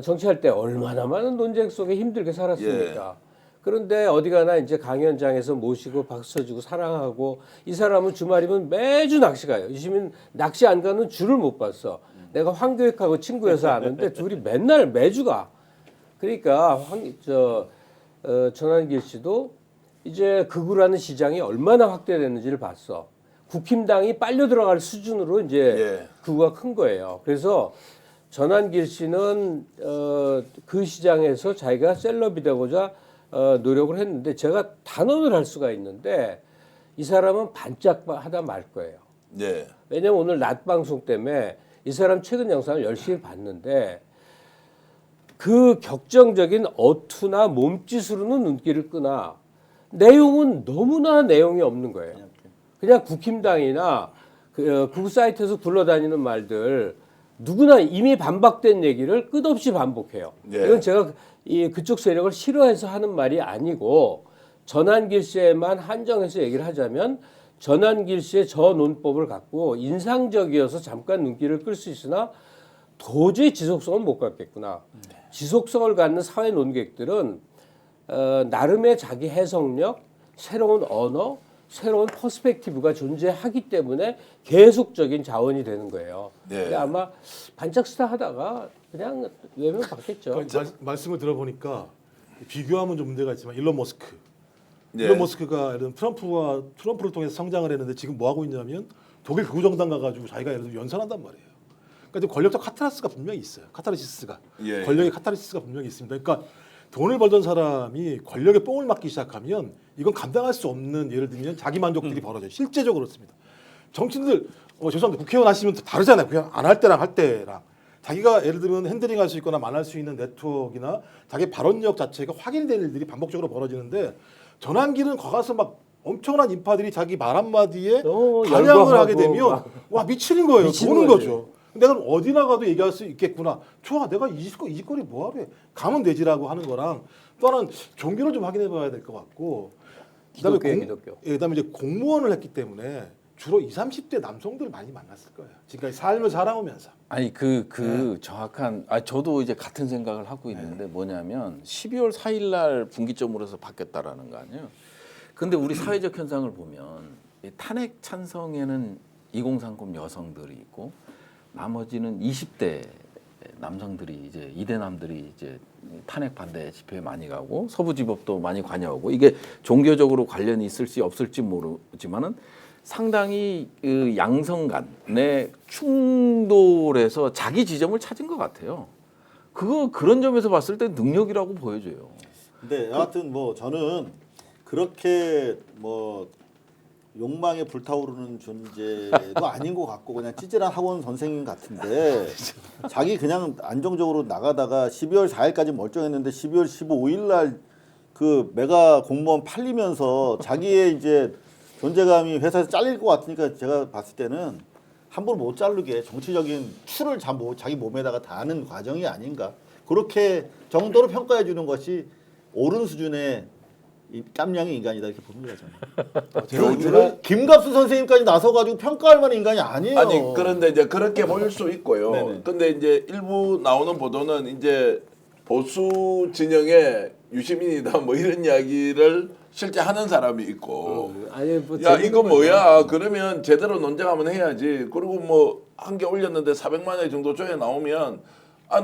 정치할 때 얼마나 많은 논쟁 속에 힘들게 살았습니까? 그런데 어디 가나 이제 강연장에서 모시고 박수 쳐주고 사랑하고 이 사람은 주말이면 매주 낚시 가요. 유시민 낚시 안 가는 줄을 못 봤어. 내가 황교익하고 친구여서 아는데 둘이 맨날 매주 가. 그러니까 전환길 씨도 이제 극우라는 시장이 얼마나 확대됐는지를 봤어. 국힘당이 빨려 들어갈 수준으로 이제 극우가 큰 거예요. 그래서 전환길 씨는 그 시장에서 자기가 셀럽이 되고자 노력을 했는데 제가 단언을 할 수가 있는데 이 사람은 반짝하다 말 거예요. 예. 왜냐면 오늘 낮 방송 때문에 이 사람 최근 영상을 열심히 봤는데 그 격정적인 어투나 몸짓으로는 눈길을 끄나 내용은 너무나 내용이 없는 거예요. 그냥 국힘당이나 그 사이트에서 굴러다니는 말들 누구나 이미 반박된 얘기를 끝없이 반복해요. 예. 이건 제가 그쪽 세력을 싫어해서 하는 말이 아니고 전환길 씨에만 한정해서 얘기를 하자면 전환길 씨의 저 논법을 갖고 인상적이어서 잠깐 눈길을 끌 수 있으나 도저히 지속성은 못 갖겠구나. 지속성을 갖는 사회 논객들은 나름의 자기 해석력, 새로운 언어, 새로운 퍼스펙티브가 존재하기 때문에 계속적인 자원이 되는 거예요. 네. 아마 반짝스타 하다가 그냥 외면 받겠죠. 말씀을 들어보니까 비교하면 좀 문제가 있지만 일론 머스크. 예. 일론 머스크가 예를 들면 트럼프를 통해서 성장을 했는데 지금 뭐 하고 있냐면 독일 극우정당 가가지고 자기가 예를 들면 연설한단 말이에요. 그러니까 좀 권력적 카타르시스가 분명히 있어요. 카타르시스가. 예. 권력의 카타르시스가 분명히 있습니다. 그러니까 돈을 벌던 사람이 권력에 뽕을 맞기 시작하면 이건 감당할 수 없는 예를 들면 자기 만족들이 벌어져요. 실제적으로 그렇습니다. 정치인들 죄송합니다. 국회의원 하시면 다르잖아요. 그냥 안 할 때랑 할 때랑. 자기가 예를 들면 핸들링할 수 있거나 만날 수 있는 네트워크나 자기 발언력 자체가 확인된 일들이 반복적으로 벌어지는데 전환기는 거가서 막 엄청난 인파들이 자기 말 한마디에 반향을 열광하고 하게 되면 막. 와 미치는 거예요. 미치는 도는 거지. 거죠. 내가 어디 나가도 얘기할 수 있겠구나. 좋아, 내가 이 짓거리 뭐하러 해. 가면 되지라고 하는 거랑 또 하나는 종교를 좀 확인해봐야 될 것 같고 기독교. 예, 그다음에 이제 공무원을 했기 때문에 주로 20, 30대 남성들을 많이 만났을 거예요. 지금까지 삶을 살아오면서. 아니 정확한 저도 이제 같은 생각을 하고 있는데 뭐냐면 12월 4일 날 분기점으로 해서 바뀌었다라는 거 아니에요. 근데 우리 사회적 현상을 보면 이 탄핵 찬성에는 2030 여성들이 있고 나머지는 20대 남성들이 이제 이대남들이 이제 탄핵 반대 집회에 많이 가고 서부지법도 많이 관여하고 이게 종교적으로 관련이 있을지 없을지 모르지만은 상당히 그 양성 간의 충돌에서 자기 지점을 찾은 것 같아요. 그런 점에서 봤을 때 능력이라고 보여져요. 근데 여하튼 뭐 저는 그렇게 뭐 욕망에 불타오르는 존재도 아닌 것 같고 그냥 찌질한 학원 선생님 같은데 자기 그냥 안정적으로 나가다가 12월 4일까지 멀쩡했는데 12월 15일 날 그 메가 공무원 팔리면서 자기의 이제 존재감이 회사에서 잘릴 것 같으니까 제가 봤을 때는 함부로 못 자르게 정치적인 추를 자기 몸에다가 다하는 과정이 아닌가 그렇게 정도로 평가해 주는 것이 옳은 수준의 이 깜냥의 인간이다 이렇게 봅니다 저는. 김갑수 선생님까지 나서가지고 평가할 만한 인간이 아니에요. 아니 그런데 이제 그렇게 보일 수 있고요. 네네. 근데 이제 일부 나오는 보도는 이제 보수 진영의 유시민이다 뭐 이런 이야기를 실제 하는 사람이 있고. 아니 뭐 야 재밌는 이거 거죠. 뭐야? 그러면 제대로 논쟁하면 해야지. 그리고 뭐 한 개 올렸는데 400만 원 정도 조회 나오면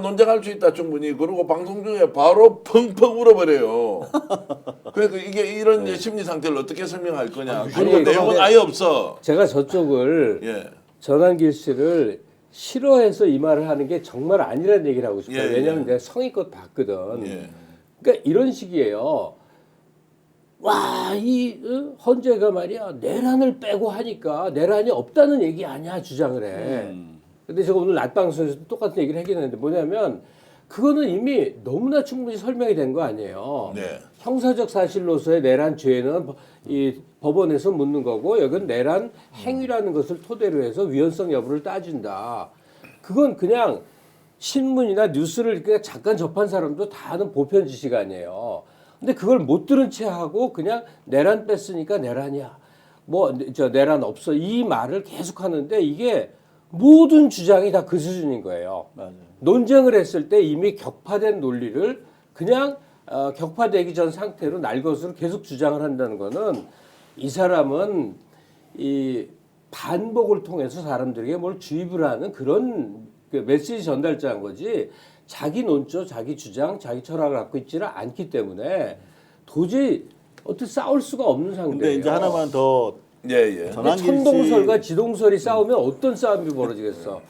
논쟁할 수 있다 충분히. 그리고 방송 중에 바로 펑펑 울어버려요. 그러니까 이게 이런 이제 심리 상태를 어떻게 설명할 거냐. 그리고 아니, 내용은 아예 없어. 제가 저쪽을 예. 전환길 씨를 싫어해서 이 말을 하는 게 정말 아니라는 얘기를 하고 싶어요. 예, 왜냐하면 예. 내가 성의껏 봤거든. 예. 그러니까 이런 식이에요. 와, 이 헌재가 말이야 내란을 빼고 하니까 내란이 없다는 얘기 아니야 주장을 해. 근데 제가 오늘 낮 방송에서 똑같은 얘기를 하긴 했는데 뭐냐면 그거는 이미 너무나 충분히 설명이 된 거 아니에요. 네. 형사적 사실로서의 내란 죄는 이 법원에서 묻는 거고 여기는 내란 행위라는 것을 토대로 해서 위헌성 여부를 따진다. 그건 그냥 신문이나 뉴스를 그냥 잠깐 접한 사람도 다 아는 보편 지식 아니에요. 근데 그걸 못 들은 채 하고 그냥 내란 뺐으니까 내란이야. 뭐 저 내란 없어 이 말을 계속 하는데 이게 모든 주장이 다 그 수준인 거예요. 맞아요. 논쟁을 했을 때 이미 격파된 논리를 그냥 격파되기 전 상태로 날 것으로 계속 주장을 한다는 거는 이 사람은 이 반복을 통해서 사람들에게 뭘 주입을 하는 그런 그 메시지 전달자인 거지 자기 논조, 자기 주장, 자기 철학을 갖고 있지는 않기 때문에 도저히 어떻게 싸울 수가 없는 상대예요. 근데 이제 하나만 더 예. 전환길 천동설과 지동설이 싸우면 어떤 싸움이 벌어지겠어?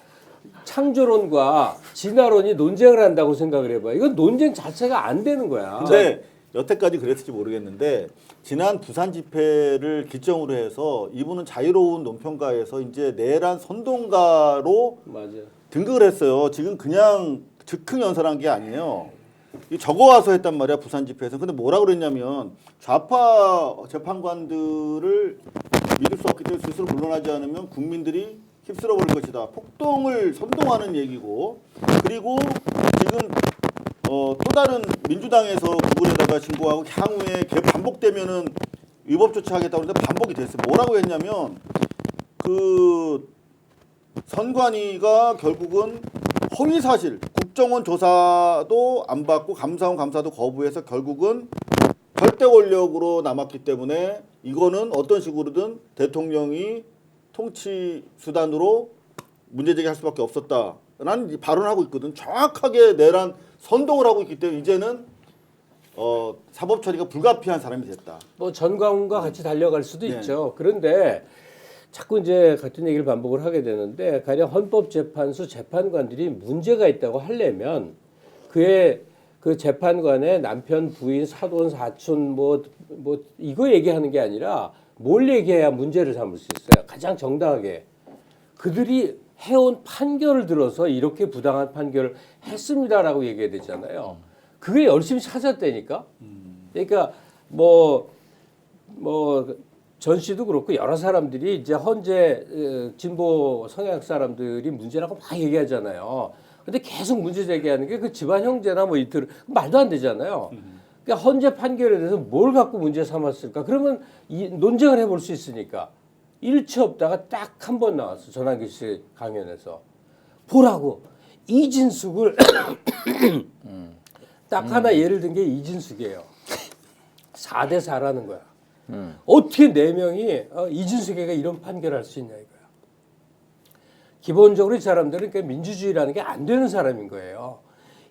창조론과 진화론이 논쟁을 한다고 생각을 해봐. 이건 논쟁 자체가 안 되는 거야. 근데 여태까지 그랬을지 모르겠는데 지난 부산 집회를 기점으로 해서 이분은 자유로운 논평가에서 이제 내란 선동가로 맞아. 등극을 했어요. 지금 그냥 즉흥 연설한 게 아니에요. 이 적어와서 했단 말이야 부산 집회에서. 근데 뭐라 그랬냐면 좌파 재판관들을 믿을 수 없기 때문에 스스로 물러나지 않으면 국민들이 휩쓸어 버릴 것이다. 폭동을 선동하는 얘기고 그리고 지금 또 다른 민주당에서 구글에다가 신고하고 향후에 반복되면은 위법 조치하겠다고 했는데 반복이 됐어요. 뭐라고 했냐면 그 선관위가 결국은 허위 사실 국정원 조사도 안 받고 감사원 감사도 거부해서 결국은 절대 권력으로 남았기 때문에 이거는 어떤 식으로든 대통령이 통치 수단으로 문제 제기할 수밖에 없었다라는 발언하고 있거든. 정확하게 내란 선동을 하고 있기 때문에 이제는 사법 처리가 불가피한 사람이 됐다. 뭐 전광훈과 같이 달려갈 수도 있죠. 그런데 자꾸 이제 같은 얘기를 반복을 하게 되는데 가령 헌법재판소 재판관들이 문제가 있다고 하려면 그의 그 재판관의 남편, 부인, 사돈, 사촌 뭐 이거 얘기하는 게 아니라 뭘 얘기해야 문제를 삼을 수 있어요. 가장 정당하게 그들이 해온 판결을 들어서 이렇게 부당한 판결을 했습니다라고 얘기해야 되잖아요. 그게 열심히 찾았다니까. 그러니까 전 씨도 그렇고 여러 사람들이 이제 헌재 진보 성향 사람들이 문제라고 막 얘기하잖아요. 근데 계속 문제 제기하는 게 그 집안 형제나 뭐 이틀 말도 안 되잖아요. 그러니까 헌재 판결에 대해서 뭘 갖고 문제 삼았을까? 그러면 논쟁을 해볼 수 있으니까 일치 없다가 딱 한 번 나왔어. 전환기 씨 강연에서 보라고 이진숙을 딱 하나 예를 든 게 이진숙이에요. 4대 4라는 거야. 어떻게 4명이 이진숙이가 이런 판결할 수 있냐 이거야. 기본적으로 이 사람들은 그러니까 민주주의라는 게 안 되는 사람인 거예요.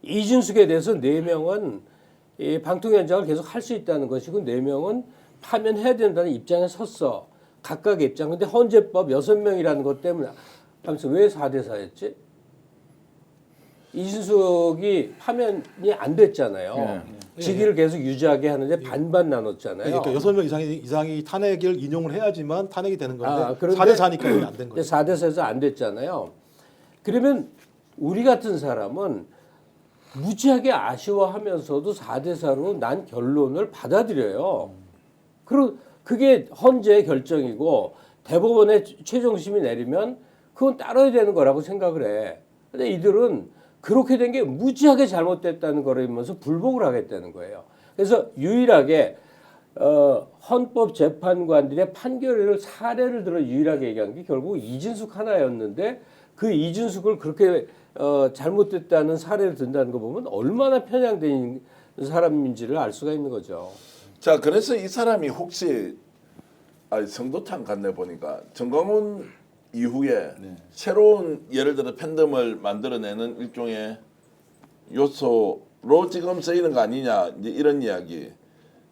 이진숙에 대해서 4명은 이 방통 현장을 계속 할 수 있다는 것이고 4명은 파면해야 된다는 입장에 섰어. 각각의 입장. 근데 헌재법 6명이라는 것 때문에 아무튼 왜 4대 4였지? 이진숙이 파면이 안 됐잖아요. 직위를 계속 유지하게 하는데 반반 나눴잖아요. 그러니까 6명 이상이 탄핵을 인용을 해야지만 탄핵이 되는 건데 그런데 4대 4니까 이게 안 된 거예요. 4대 4에서 안 됐잖아요. 그러면 우리 같은 사람은 무지하게 아쉬워하면서도 4대 4로 난 결론을 받아들여요. 그리고 그게 헌재의 결정이고 대법원의 최종심이 내리면 그건 따라야 되는 거라고 생각을 해. 근데 이들은 그렇게 된 게 무지하게 잘못됐다는 거라면서 불복을 하겠다는 거예요. 그래서 유일하게 헌법재판관들의 판결을 사례를 들어 유일하게 얘기한 게 결국 이진숙 하나였는데 그 이진숙을 그렇게 잘못됐다는 사례를 든다는 거 보면 얼마나 편향된 사람인지를 알 수가 있는 거죠. 자, 그래서 이 사람이 혹시 성도탄 같네 보니까 정광훈 이후에 새로운 예를 들어 팬덤을 만들어내는 일종의 요소로 지금 쓰이는 거 아니냐 이제 이런 이야기.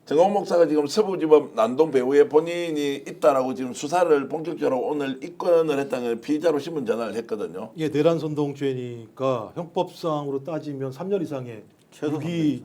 정광훈 목사가 지금 서부지법 난동 배후에 본인이 있다라고 지금 수사를 본격적으로 오늘 입건을 했다는 걸 피의자로 신문 전화를 했거든요. 이게 내란 선동죄니까 형법상으로 따지면 3년 이상의 최소 유기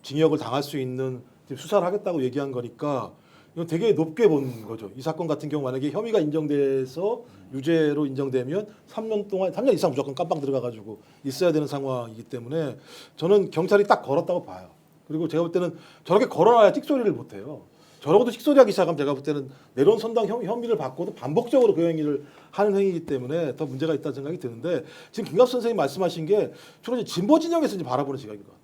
징역을 당할 수 있는 지금 수사를 하겠다고 얘기한 거니까 이건 되게 높게 본 거죠. 이 사건 같은 경우 만약에 혐의가 인정돼서 유죄로 인정되면 3년 이상 무조건 깜빵 들어가가지고 있어야 되는 상황이기 때문에 저는 경찰이 딱 걸었다고 봐요. 그리고 제가 볼 때는 저렇게 걸어놔야 찍소리를 못해요. 저러고도 찍소리하기 시작하면 제가 볼 때는 내려온 선당 혐의를 받고도 반복적으로 그 행위를 하는 행위이기 때문에 더 문제가 있다는 생각이 드는데 지금 김갑수 선생님 말씀하신 게 주로 이제 진보 진영에서 이제 바라보는 시각인 것 같아요.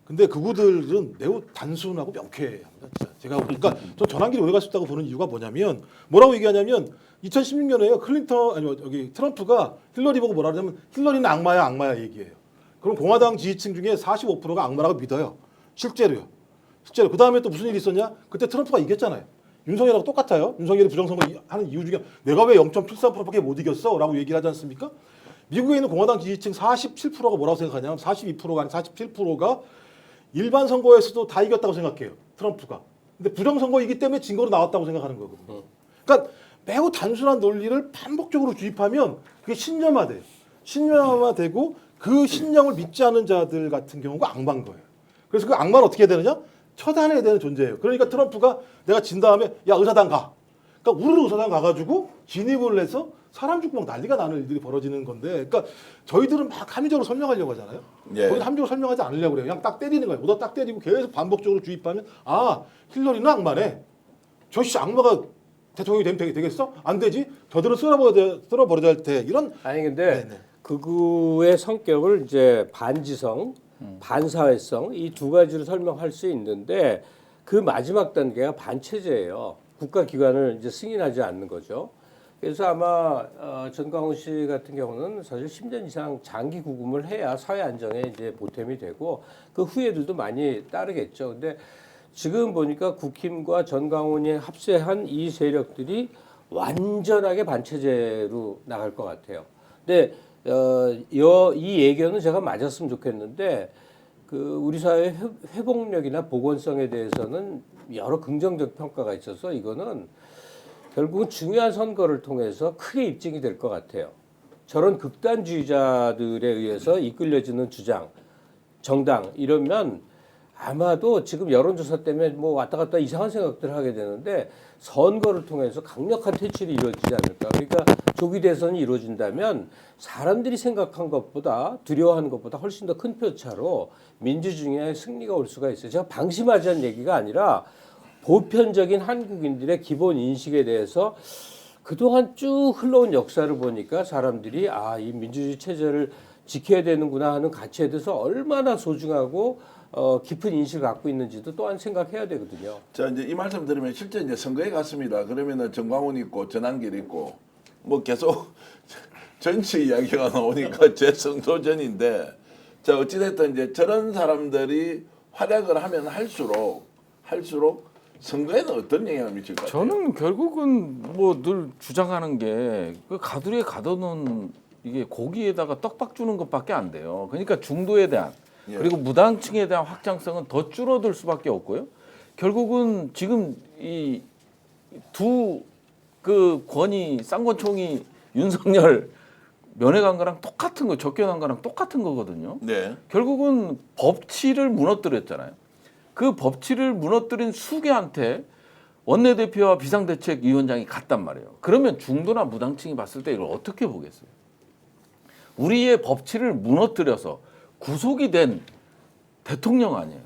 근데 그분들은 매우 단순하고 명쾌합니다. 진짜 제가 그러니까 저 전환길이 오래 갈 수 있다고 보는 이유가 뭐냐면 뭐라고 얘기하냐면 2016년에요. 여기 트럼프가 힐러리 보고 뭐라 그러냐면 힐러리는 악마야 얘기해요. 그럼 공화당 지지층 중에 45%가 악마라고 믿어요. 실제로요. 그 다음에 또 무슨 일이 있었냐? 그때 트럼프가 이겼잖아요. 윤석열하고 똑같아요. 윤석열이 부정선거 하는 이유 중에 내가 왜 0.74%밖에 못 이겼어? 라고 얘기를 하지 않습니까? 미국에 있는 공화당 지지층 47%가 뭐라고 생각하냐면 42%가 아닌 47%가 일반 선거에서도 다 이겼다고 생각해요. 트럼프가. 근데 부정선거이기 때문에 증거로 나왔다고 생각하는 거거든요. 그러니까 매우 단순한 논리를 반복적으로 주입하면 그게 신념화돼요. 신념화되고 그 신념을 믿지 않은 자들 같은 경우가 악마인 거예요. 그래서 그 악마를 어떻게 해야 되느냐? 처단해야 되는 존재예요. 그러니까 트럼프가 내가 진 다음에 야 의사당 가. 그러니까 우르르 의사당 가가지고 진입을 해서 사람 죽고 막 난리가 나는 일들이 벌어지는 건데, 그러니까 저희들은 막 합리적으로 설명하려고 하잖아요. 예. 거기는 합리적으로 설명하지 않으려고 그래요. 그냥 딱 때리는 거예요. 오다 딱 때리고 계속 반복적으로 주입하면 아 힐러리는 악마네. 저씨 악마가 대통령이 되면 되겠어? 안 되지. 저들은 쓸어버려야 할 테. 이런. 아니 근데 네네. 극우의 성격을 이제 반지성, 반사회성 이 두 가지로 설명할 수 있는데 그 마지막 단계가 반체제예요. 국가기관을 이제 승인하지 않는 거죠. 그래서 아마 전광훈 씨 같은 경우는 사실 10년 이상 장기 구금을 해야 사회 안정에 이제 보탬이 되고 그 후예들도 많이 따르겠죠. 근데 지금 보니까 국힘과 전광훈이 합세한 이 세력들이 완전하게 반체제로 나갈 것 같아요. 근데 이 예견은 제가 맞았으면 좋겠는데 그 우리 사회 회복력이나 복원성에 대해서는 여러 긍정적 평가가 있어서 이거는 결국은 중요한 선거를 통해서 크게 입증이 될 것 같아요. 저런 극단주의자들에 의해서 이끌려지는 주장, 정당 이러면 아마도 지금 여론조사 때문에 뭐 왔다 갔다 이상한 생각들을 하게 되는데 선거를 통해서 강력한 퇴출이 이루어지지 않을까. 그러니까 조기 대선이 이루어진다면 사람들이 생각한 것보다 두려워하는 것보다 훨씬 더 큰 표차로 민주주의의 승리가 올 수가 있어요. 제가 방심하자는 얘기가 아니라 보편적인 한국인들의 기본 인식에 대해서 그동안 쭉 흘러온 역사를 보니까 사람들이 아, 이 민주주의 체제를 지켜야 되는구나 하는 가치에 대해서 얼마나 소중하고 깊은 인식을 갖고 있는지도 또한 생각해야 되거든요. 자 이제 이 말씀 들으면 실제 이제 선거에 갔습니다. 그러면은 정광훈 있고 전한길 있고 뭐 계속 정치 이야기가 나오니까 재선도전인데 자 어찌됐든 이제 저런 사람들이 활약을 하면 할수록 선거에는 어떤 영향을 미칠까요? 저는 결국은 뭐 늘 주장하는 게 그 가두리에 가둬놓은 이게 고기에다가 떡밥 주는 것밖에 안 돼요. 그러니까 중도에 대한 예. 그리고 무당층에 대한 확장성은 더 줄어들 수밖에 없고요. 결국은 지금 이 두 그 권위 쌍권총이 윤석열 면회간 거랑 똑같은 거 접견한 거랑 똑같은 거거든요. 네. 결국은 법치를 무너뜨렸잖아요. 그 법치를 무너뜨린 수개한테 원내대표와 비상대책위원장이 갔단 말이에요. 그러면 중도나 무당층이 봤을 때 이걸 어떻게 보겠어요? 우리의 법치를 무너뜨려서 구속이 된 대통령 아니에요.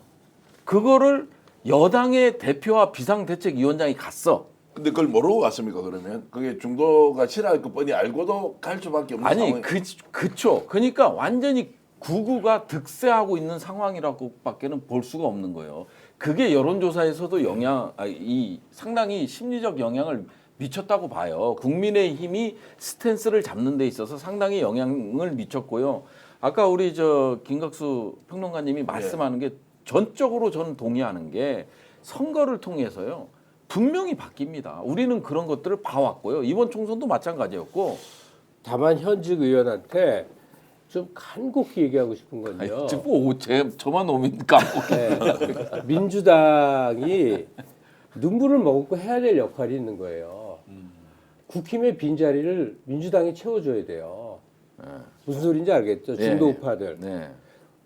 그거를 여당의 대표와 비상대책위원장이 갔어. 근데 그걸 모르고 갔습니까 그러면? 그게 중도가 싫어할 것 뻔히 알고도 갈 수밖에 없는 아니 상황이. 그쵸. 그러니까 완전히 구구가 득세하고 있는 상황이라고밖에는 볼 수가 없는 거예요. 그게 여론조사에서도 이 상당히 심리적 영향을 미쳤다고 봐요. 국민의힘이 스탠스를 잡는 데 있어서 상당히 영향을 미쳤고요. 아까 우리 김각수 평론가님이 말씀하는 게 전적으로 저는 동의하는 게 선거를 통해서요. 분명히 바뀝니다. 우리는 그런 것들을 봐왔고요. 이번 총선도 마찬가지였고. 다만 현직 의원한테 좀 간곡히 얘기하고 싶은 건요. 저만 오면 깜빡. 네. 민주당이 눈물을 머금고 해야 될 역할이 있는 거예요. 국힘의 빈자리를 민주당이 채워줘야 돼요. 무슨 소리인지 알겠죠? 중도우파들. 네.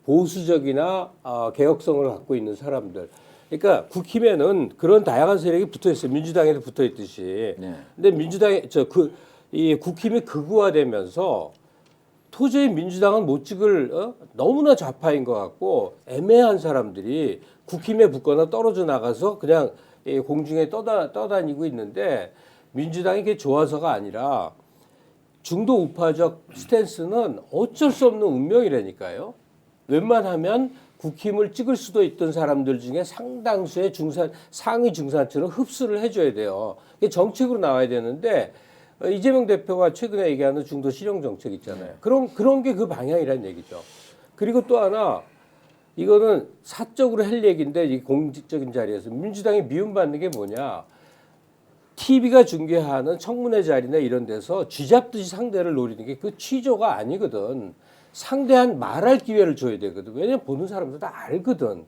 보수적이나 개혁성을 갖고 있는 사람들. 그러니까 국힘에는 그런 다양한 세력이 붙어 있어요. 민주당에도 붙어 있듯이. 네. 근데 민주당이 이 국힘이 극우화되면서 도저히 민주당은 못 찍을 너무나 좌파인 것 같고 애매한 사람들이 국힘에 붙거나 떨어져 나가서 그냥 이 공중에 떠다니고 있는데 민주당이 그게 좋아서가 아니라 중도 우파적 스탠스는 어쩔 수 없는 운명이라니까요. 웬만하면 국힘을 찍을 수도 있던 사람들 중에 상당수의 상위 중산층을 흡수를 해줘야 돼요. 그게 정책으로 나와야 되는데 이재명 대표가 최근에 얘기하는 중도 실용 정책 있잖아요. 그런 게 그 방향이라는 얘기죠. 그리고 또 하나 이거는 사적으로 할 얘기인데 이 공직적인 자리에서 민주당이 미움받는 게 뭐냐? TV가 중계하는 청문회 자리나 이런 데서 쥐잡듯이 상대를 노리는 게 그 취조가 아니거든. 상대한 말할 기회를 줘야 되거든. 왜냐면 보는 사람들 다 알거든.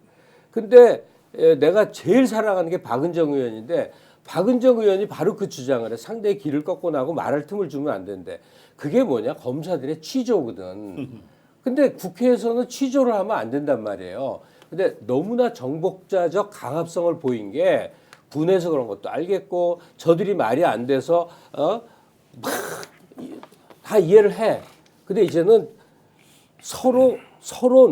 근데 내가 제일 사랑하는 게 박은정 의원인데 박은정 의원이 바로 그 주장을 해. 상대의 길을 꺾고 나고 말할 틈을 주면 안 된대. 그게 뭐냐? 검사들의 취조거든. 근데 국회에서는 취조를 하면 안 된단 말이에요. 근데 너무나 정복자적 강압성을 보인 게 분해서 그런 것도 알겠고 저들이 말이 안 돼서 막 다 이해를 해. 근데 이제는 서로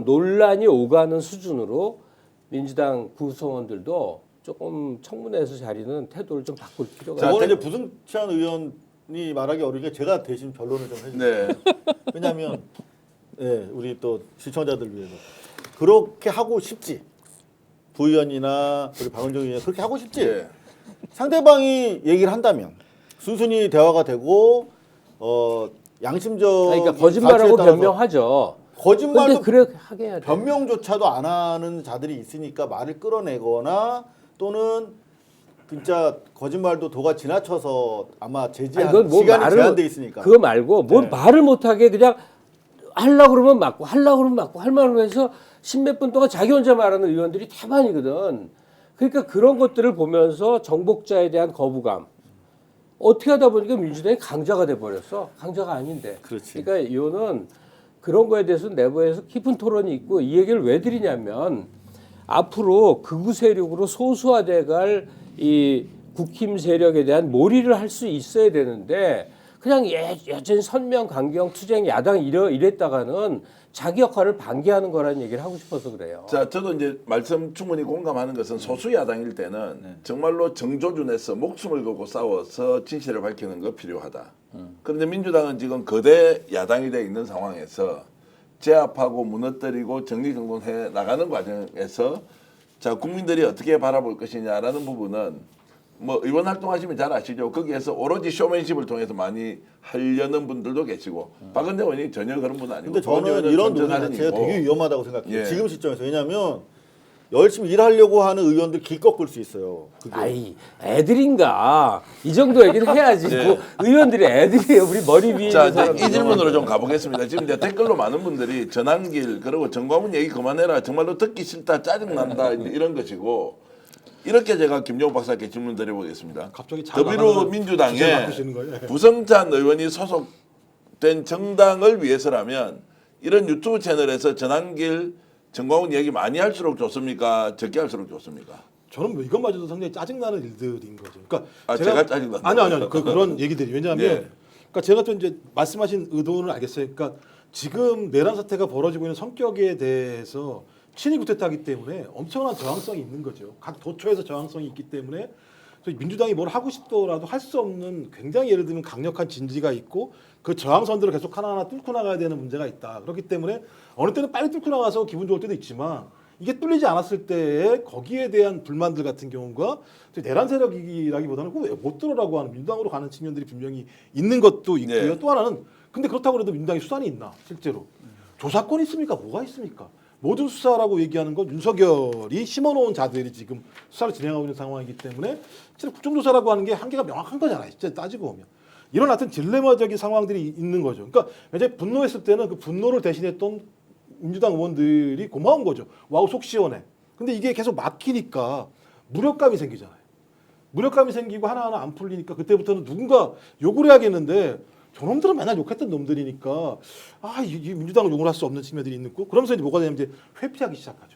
논란이 오가는 수준으로 민주당 구성원들도 조금 청문회에서 자리는 태도를 좀 바꿀 필요가 있다. 저거는 이제 부승찬 의원이 말하기 어려우니까 제가 대신 변론을 좀 해줄게요. 네. 왜냐하면 우리 또 시청자들 위해서 그렇게 하고 싶지. 부의원이나 우리 박은정 의원 그렇게 하고 싶지. 예. 상대방이 얘기를 한다면 순순히 대화가 되고 양심적 그러니까 거짓말하고 변명하죠. 거짓말도 그래 하게 해야 돼. 변명조차도 안 하는 자들이 있으니까 말을 끌어내거나 또는 진짜 거짓말도 도가 지나쳐서 아마 제지한 시간이 제한돼 있으니까 그거 말고 뭔 말을 못하게 그냥 하려고 그러면 맞고 하려고 그러면 맞고 할 말로 해서 십몇 분 동안 자기 혼자 말하는 의원들이 태반이거든. 그러니까 그런 것들을 보면서 정복자에 대한 거부감 어떻게 하다 보니까 민주당이 강자가 돼버렸어. 강자가 아닌데. 그렇지. 그러니까 이거는 그런 거에 대해서 내부에서 깊은 토론이 있고 이 얘기를 왜 드리냐면 앞으로 극우 세력으로 소수화돼갈 이 국힘 세력에 대한 몰이를 할 수 있어야 되는데 그냥 여전히 선명, 강경, 투쟁, 야당 이랬다가는 자기 역할을 방기하는 거라는 얘기를 하고 싶어서 그래요. 자, 저도 이제 말씀 충분히 공감하는 것은 소수 야당일 때는 정말로 정조준에서 목숨을 걸고 싸워서 진실을 밝히는 거 필요하다. 그런데 민주당은 지금 거대 야당이 돼 있는 상황에서 제압하고 무너뜨리고 정리정돈해 나가는 과정에서 자 국민들이 어떻게 바라볼 것이냐라는 부분은 뭐 의원 활동하시면 잘 아시죠. 거기에서 오로지 쇼맨십을 통해서 많이 하려는 분들도 계시고 박은정 의원이 전혀 그런 분은 아니고. 근데 저는 이런 논의 자체가 되게 위험하다고 생각해요. 예. 지금 시점에서. 왜냐하면 열심히 일하려고 하는 의원들 길 꺾을 수 있어요. 그게. 아이 애들인가 이 정도 얘기를 해야지. 뭐 의원들이 애들이에요. 우리 머리 위에 자, 있는 사람들. 이제 이 질문으로 좀 가보겠습니다. 지금 이제 댓글로 많은 분들이 전환길 그리고 정광훈 얘기 그만해라. 정말로 듣기 싫다. 짜증난다. 이런 것이고 이렇게 제가 김종욱 박사께 질문 드려보겠습니다. 갑자기 잘 주제 더불어민주당에 바꾸시는 거예요? 부성찬 의원이 소속된 정당을 위해서라면 이런 유튜브 채널에서 전환길 정광훈 얘기 많이 할수록 좋습니까? 적게 할수록 좋습니까? 저는 뭐 이것마저도 상당히 짜증나는 일들인 거죠. 그러니까 제가 짜증난다. 아니요. 그런 얘기들이 왜냐하면 예. 그러니까 제가 또 이제 말씀하신 의도는 알겠어요. 그러니까 지금 내란 사태가 벌어지고 있는 성격에 대해서 친이 구태타기 때문에 엄청난 저항성이 있는 거죠. 각 도처에서 저항성이 있기 때문에 민주당이 뭘 하고 싶더라도 할 수 없는 굉장히 예를 들면 강력한 진지가 있고 그 저항선들을 계속 하나하나 뚫고 나가야 되는 문제가 있다. 그렇기 때문에 어느 때는 빨리 뚫고 나가서 기분 좋을 때도 있지만 이게 뚫리지 않았을 때에 거기에 대한 불만들 같은 경우가 내란 세력이라기보다는 왜 못 들어라고 하는 민주당으로 가는 측면들이 분명히 있는 것도 있고요. 또 하나는 근데 그렇다고 해도 민주당이 수단이 있나 실제로 조사권이 있습니까? 뭐가 있습니까? 모든 수사라고 얘기하는 건 윤석열이 심어놓은 자들이 지금 수사를 진행하고 있는 상황이기 때문에 실제 국정조사라고 하는 게 한계가 명확한 거잖아요. 진짜 따지고 보면. 이런 하여튼 딜레마적인 상황들이 있는 거죠. 그러니까 이제 분노했을 때는 그 분노를 대신했던 민주당 의원들이 고마운 거죠. 와우 속 시원해. 근데 이게 계속 막히니까 무력감이 생기잖아요. 무력감이 생기고 하나하나 안 풀리니까 그때부터는 누군가 욕을 해야겠는데 저놈들은 맨날 욕했던 놈들이니까 이 민주당을 욕을 할 수 없는 측면들이 있고 그러면서 이제 뭐가 되냐면 이제 회피하기 시작하죠.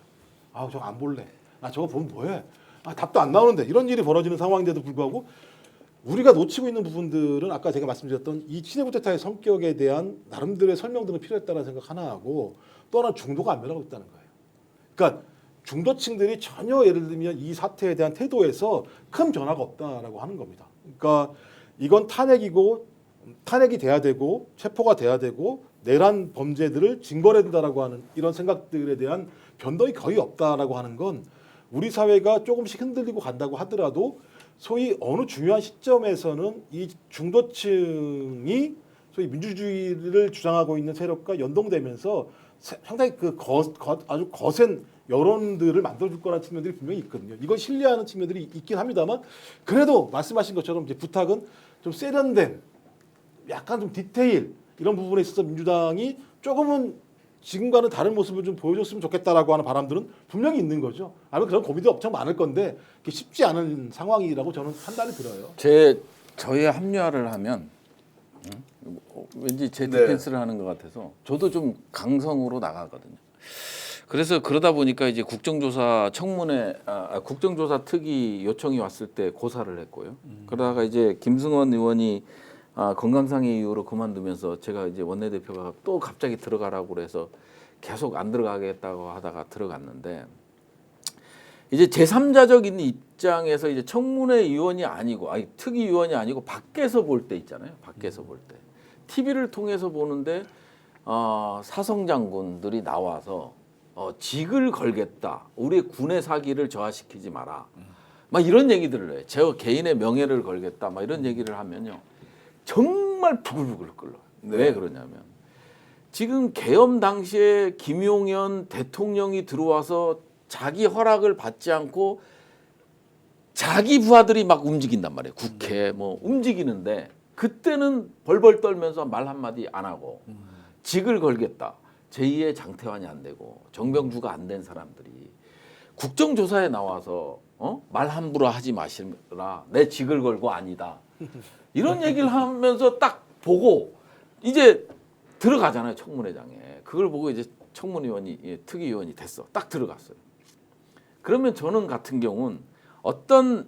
저거 안 볼래. 아 저거 보면 뭐해? 아 답도 안 나오는데 이런 일이 벌어지는 상황인데도 불구하고 우리가 놓치고 있는 부분들은 아까 제가 말씀드렸던 이 친해부대타의 성격에 대한 나름대로의 설명들은 필요했다는 생각 하나 하고 또 하나 중도가 안 변하고 있다는 거예요. 그러니까 중도층들이 전혀 예를 들면 이 사태에 대한 태도에서 큰 변화가 없다라고 하는 겁니다. 그러니까 이건 탄핵이 돼야 되고 체포가 돼야 되고 내란 범죄들을 징벌해야 된다라고 하는 이런 생각들에 대한 변동이 거의 없다라고 하는 건 우리 사회가 조금씩 흔들리고 간다고 하더라도 소위 어느 중요한 시점에서는 이 중도층이 소위 민주주의를 주장하고 있는 세력과 연동되면서 상당히 아주 거센 여론들을 만들어줄 거라는 측면들이 분명히 있거든요. 이건 신뢰하는 측면들이 있긴 합니다만 그래도 말씀하신 것처럼 이제 부탁은 좀 세련된 약간 좀 디테일 이런 부분에 있어서 민주당이 조금은 지금과는 다른 모습을 좀 보여줬으면 좋겠다라고 하는 바람들은 분명히 있는 거죠. 아마 그런 고민도 엄청 많을 건데 그게 쉽지 않은 상황이라고 저는 판단이 들어요. 저의 합리화를 하면 왠지 제 네. 디펜스를 하는 것 같아서 저도 좀 강성으로 나가거든요. 그래서 그러다 보니까 이제 국정조사 청문회, 국정조사 특위 요청이 왔을 때 고사를 했고요. 그러다가 이제 김승원 의원이 건강상의 이유로 그만두면서 제가 이제 원내대표가 또 갑자기 들어가라고 그래서 계속 안 들어가겠다고 하다가 들어갔는데 이제 제3자적인 입장에서 이제 청문회 위원이 아니고 특위 위원이 아니고 밖에서 볼 때 있잖아요. 밖에서 볼 때 TV를 통해서 보는데 사성 장군들이 나와서 직을 걸겠다. 우리 군의 사기를 저하시키지 마라. 막 이런 얘기들을 해요. 제 개인의 명예를 걸겠다. 막 이런 얘기를 하면요. 정말 부글부글 끓어요. 네. 왜 그러냐면 지금 계엄 당시에 김용현 대통령이 들어와서 자기 허락을 받지 않고 자기 부하들이 막 움직인단 말이에요. 국회 뭐 움직이는데 그때는 벌벌 떨면서 말 한마디 안 하고 직을 걸겠다. 제2의 장태환이 안 되고 정병주가 안 된 사람들이 국정조사에 나와서 말 함부로 하지 마시라. 내 직을 걸고 아니다. 이런 얘기를 하면서 딱 보고 이제 들어가잖아요. 청문회장에. 그걸 보고 이제 청문위원이 특위위원이 됐어. 딱 들어갔어요. 그러면 저는 같은 경우는 어떤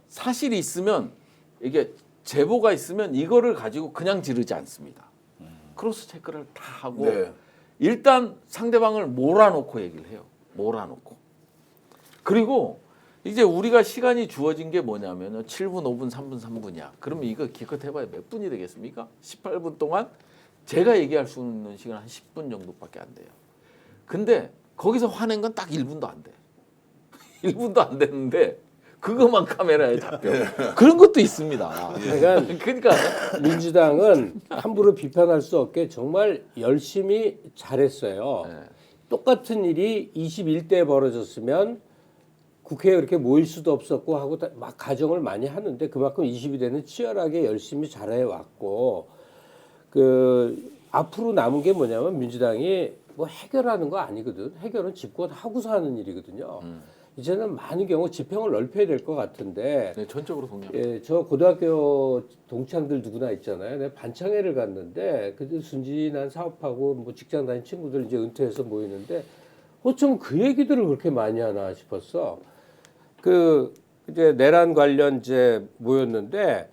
사실이 있으면 이게 제보가 있으면 이거를 가지고 그냥 지르지 않습니다. 크로스 체크를 다 하고 네. 일단 상대방을 몰아놓고 얘기를 해요. 몰아놓고. 그리고 이제 우리가 시간이 주어진 게 뭐냐면 7분, 5분, 3분, 3분이야. 그러면 이거 기껏 해봐야 몇 분이 되겠습니까? 18분 동안 제가 얘기할 수 있는 시간 한 10분 정도밖에 안 돼요. 근데 거기서 화낸 건 딱 1분도 안 돼. 1분도 안 됐는데 그것만 카메라에 잡혀. 그런 것도 있습니다. 그러니까 민주당은 함부로 비판할 수 없게 정말 열심히 잘했어요. 네. 똑같은 일이 21대에 벌어졌으면 국회에 그렇게 모일 수도 없었고 하고 막 가정을 많이 하는데 그만큼 22대는 치열하게 열심히 잘해왔고 앞으로 남은 게 뭐냐면 민주당이 뭐 해결하는 거 아니거든. 해결은 집권하고서 하는 일이거든요. 이제는 많은 경우 지평을 넓혀야 될 것 같은데. 네, 전적으로 동의합니다. 예, 저 고등학교 동창들 누구나 있잖아요. 내가 반창회를 갔는데 그들 순진한 사업하고 뭐 직장 다닌 친구들 이제 은퇴해서 모이는데 어쩜 그 얘기들을 그렇게 많이 하나 싶었어. 이제 내란 관련 이제 모였는데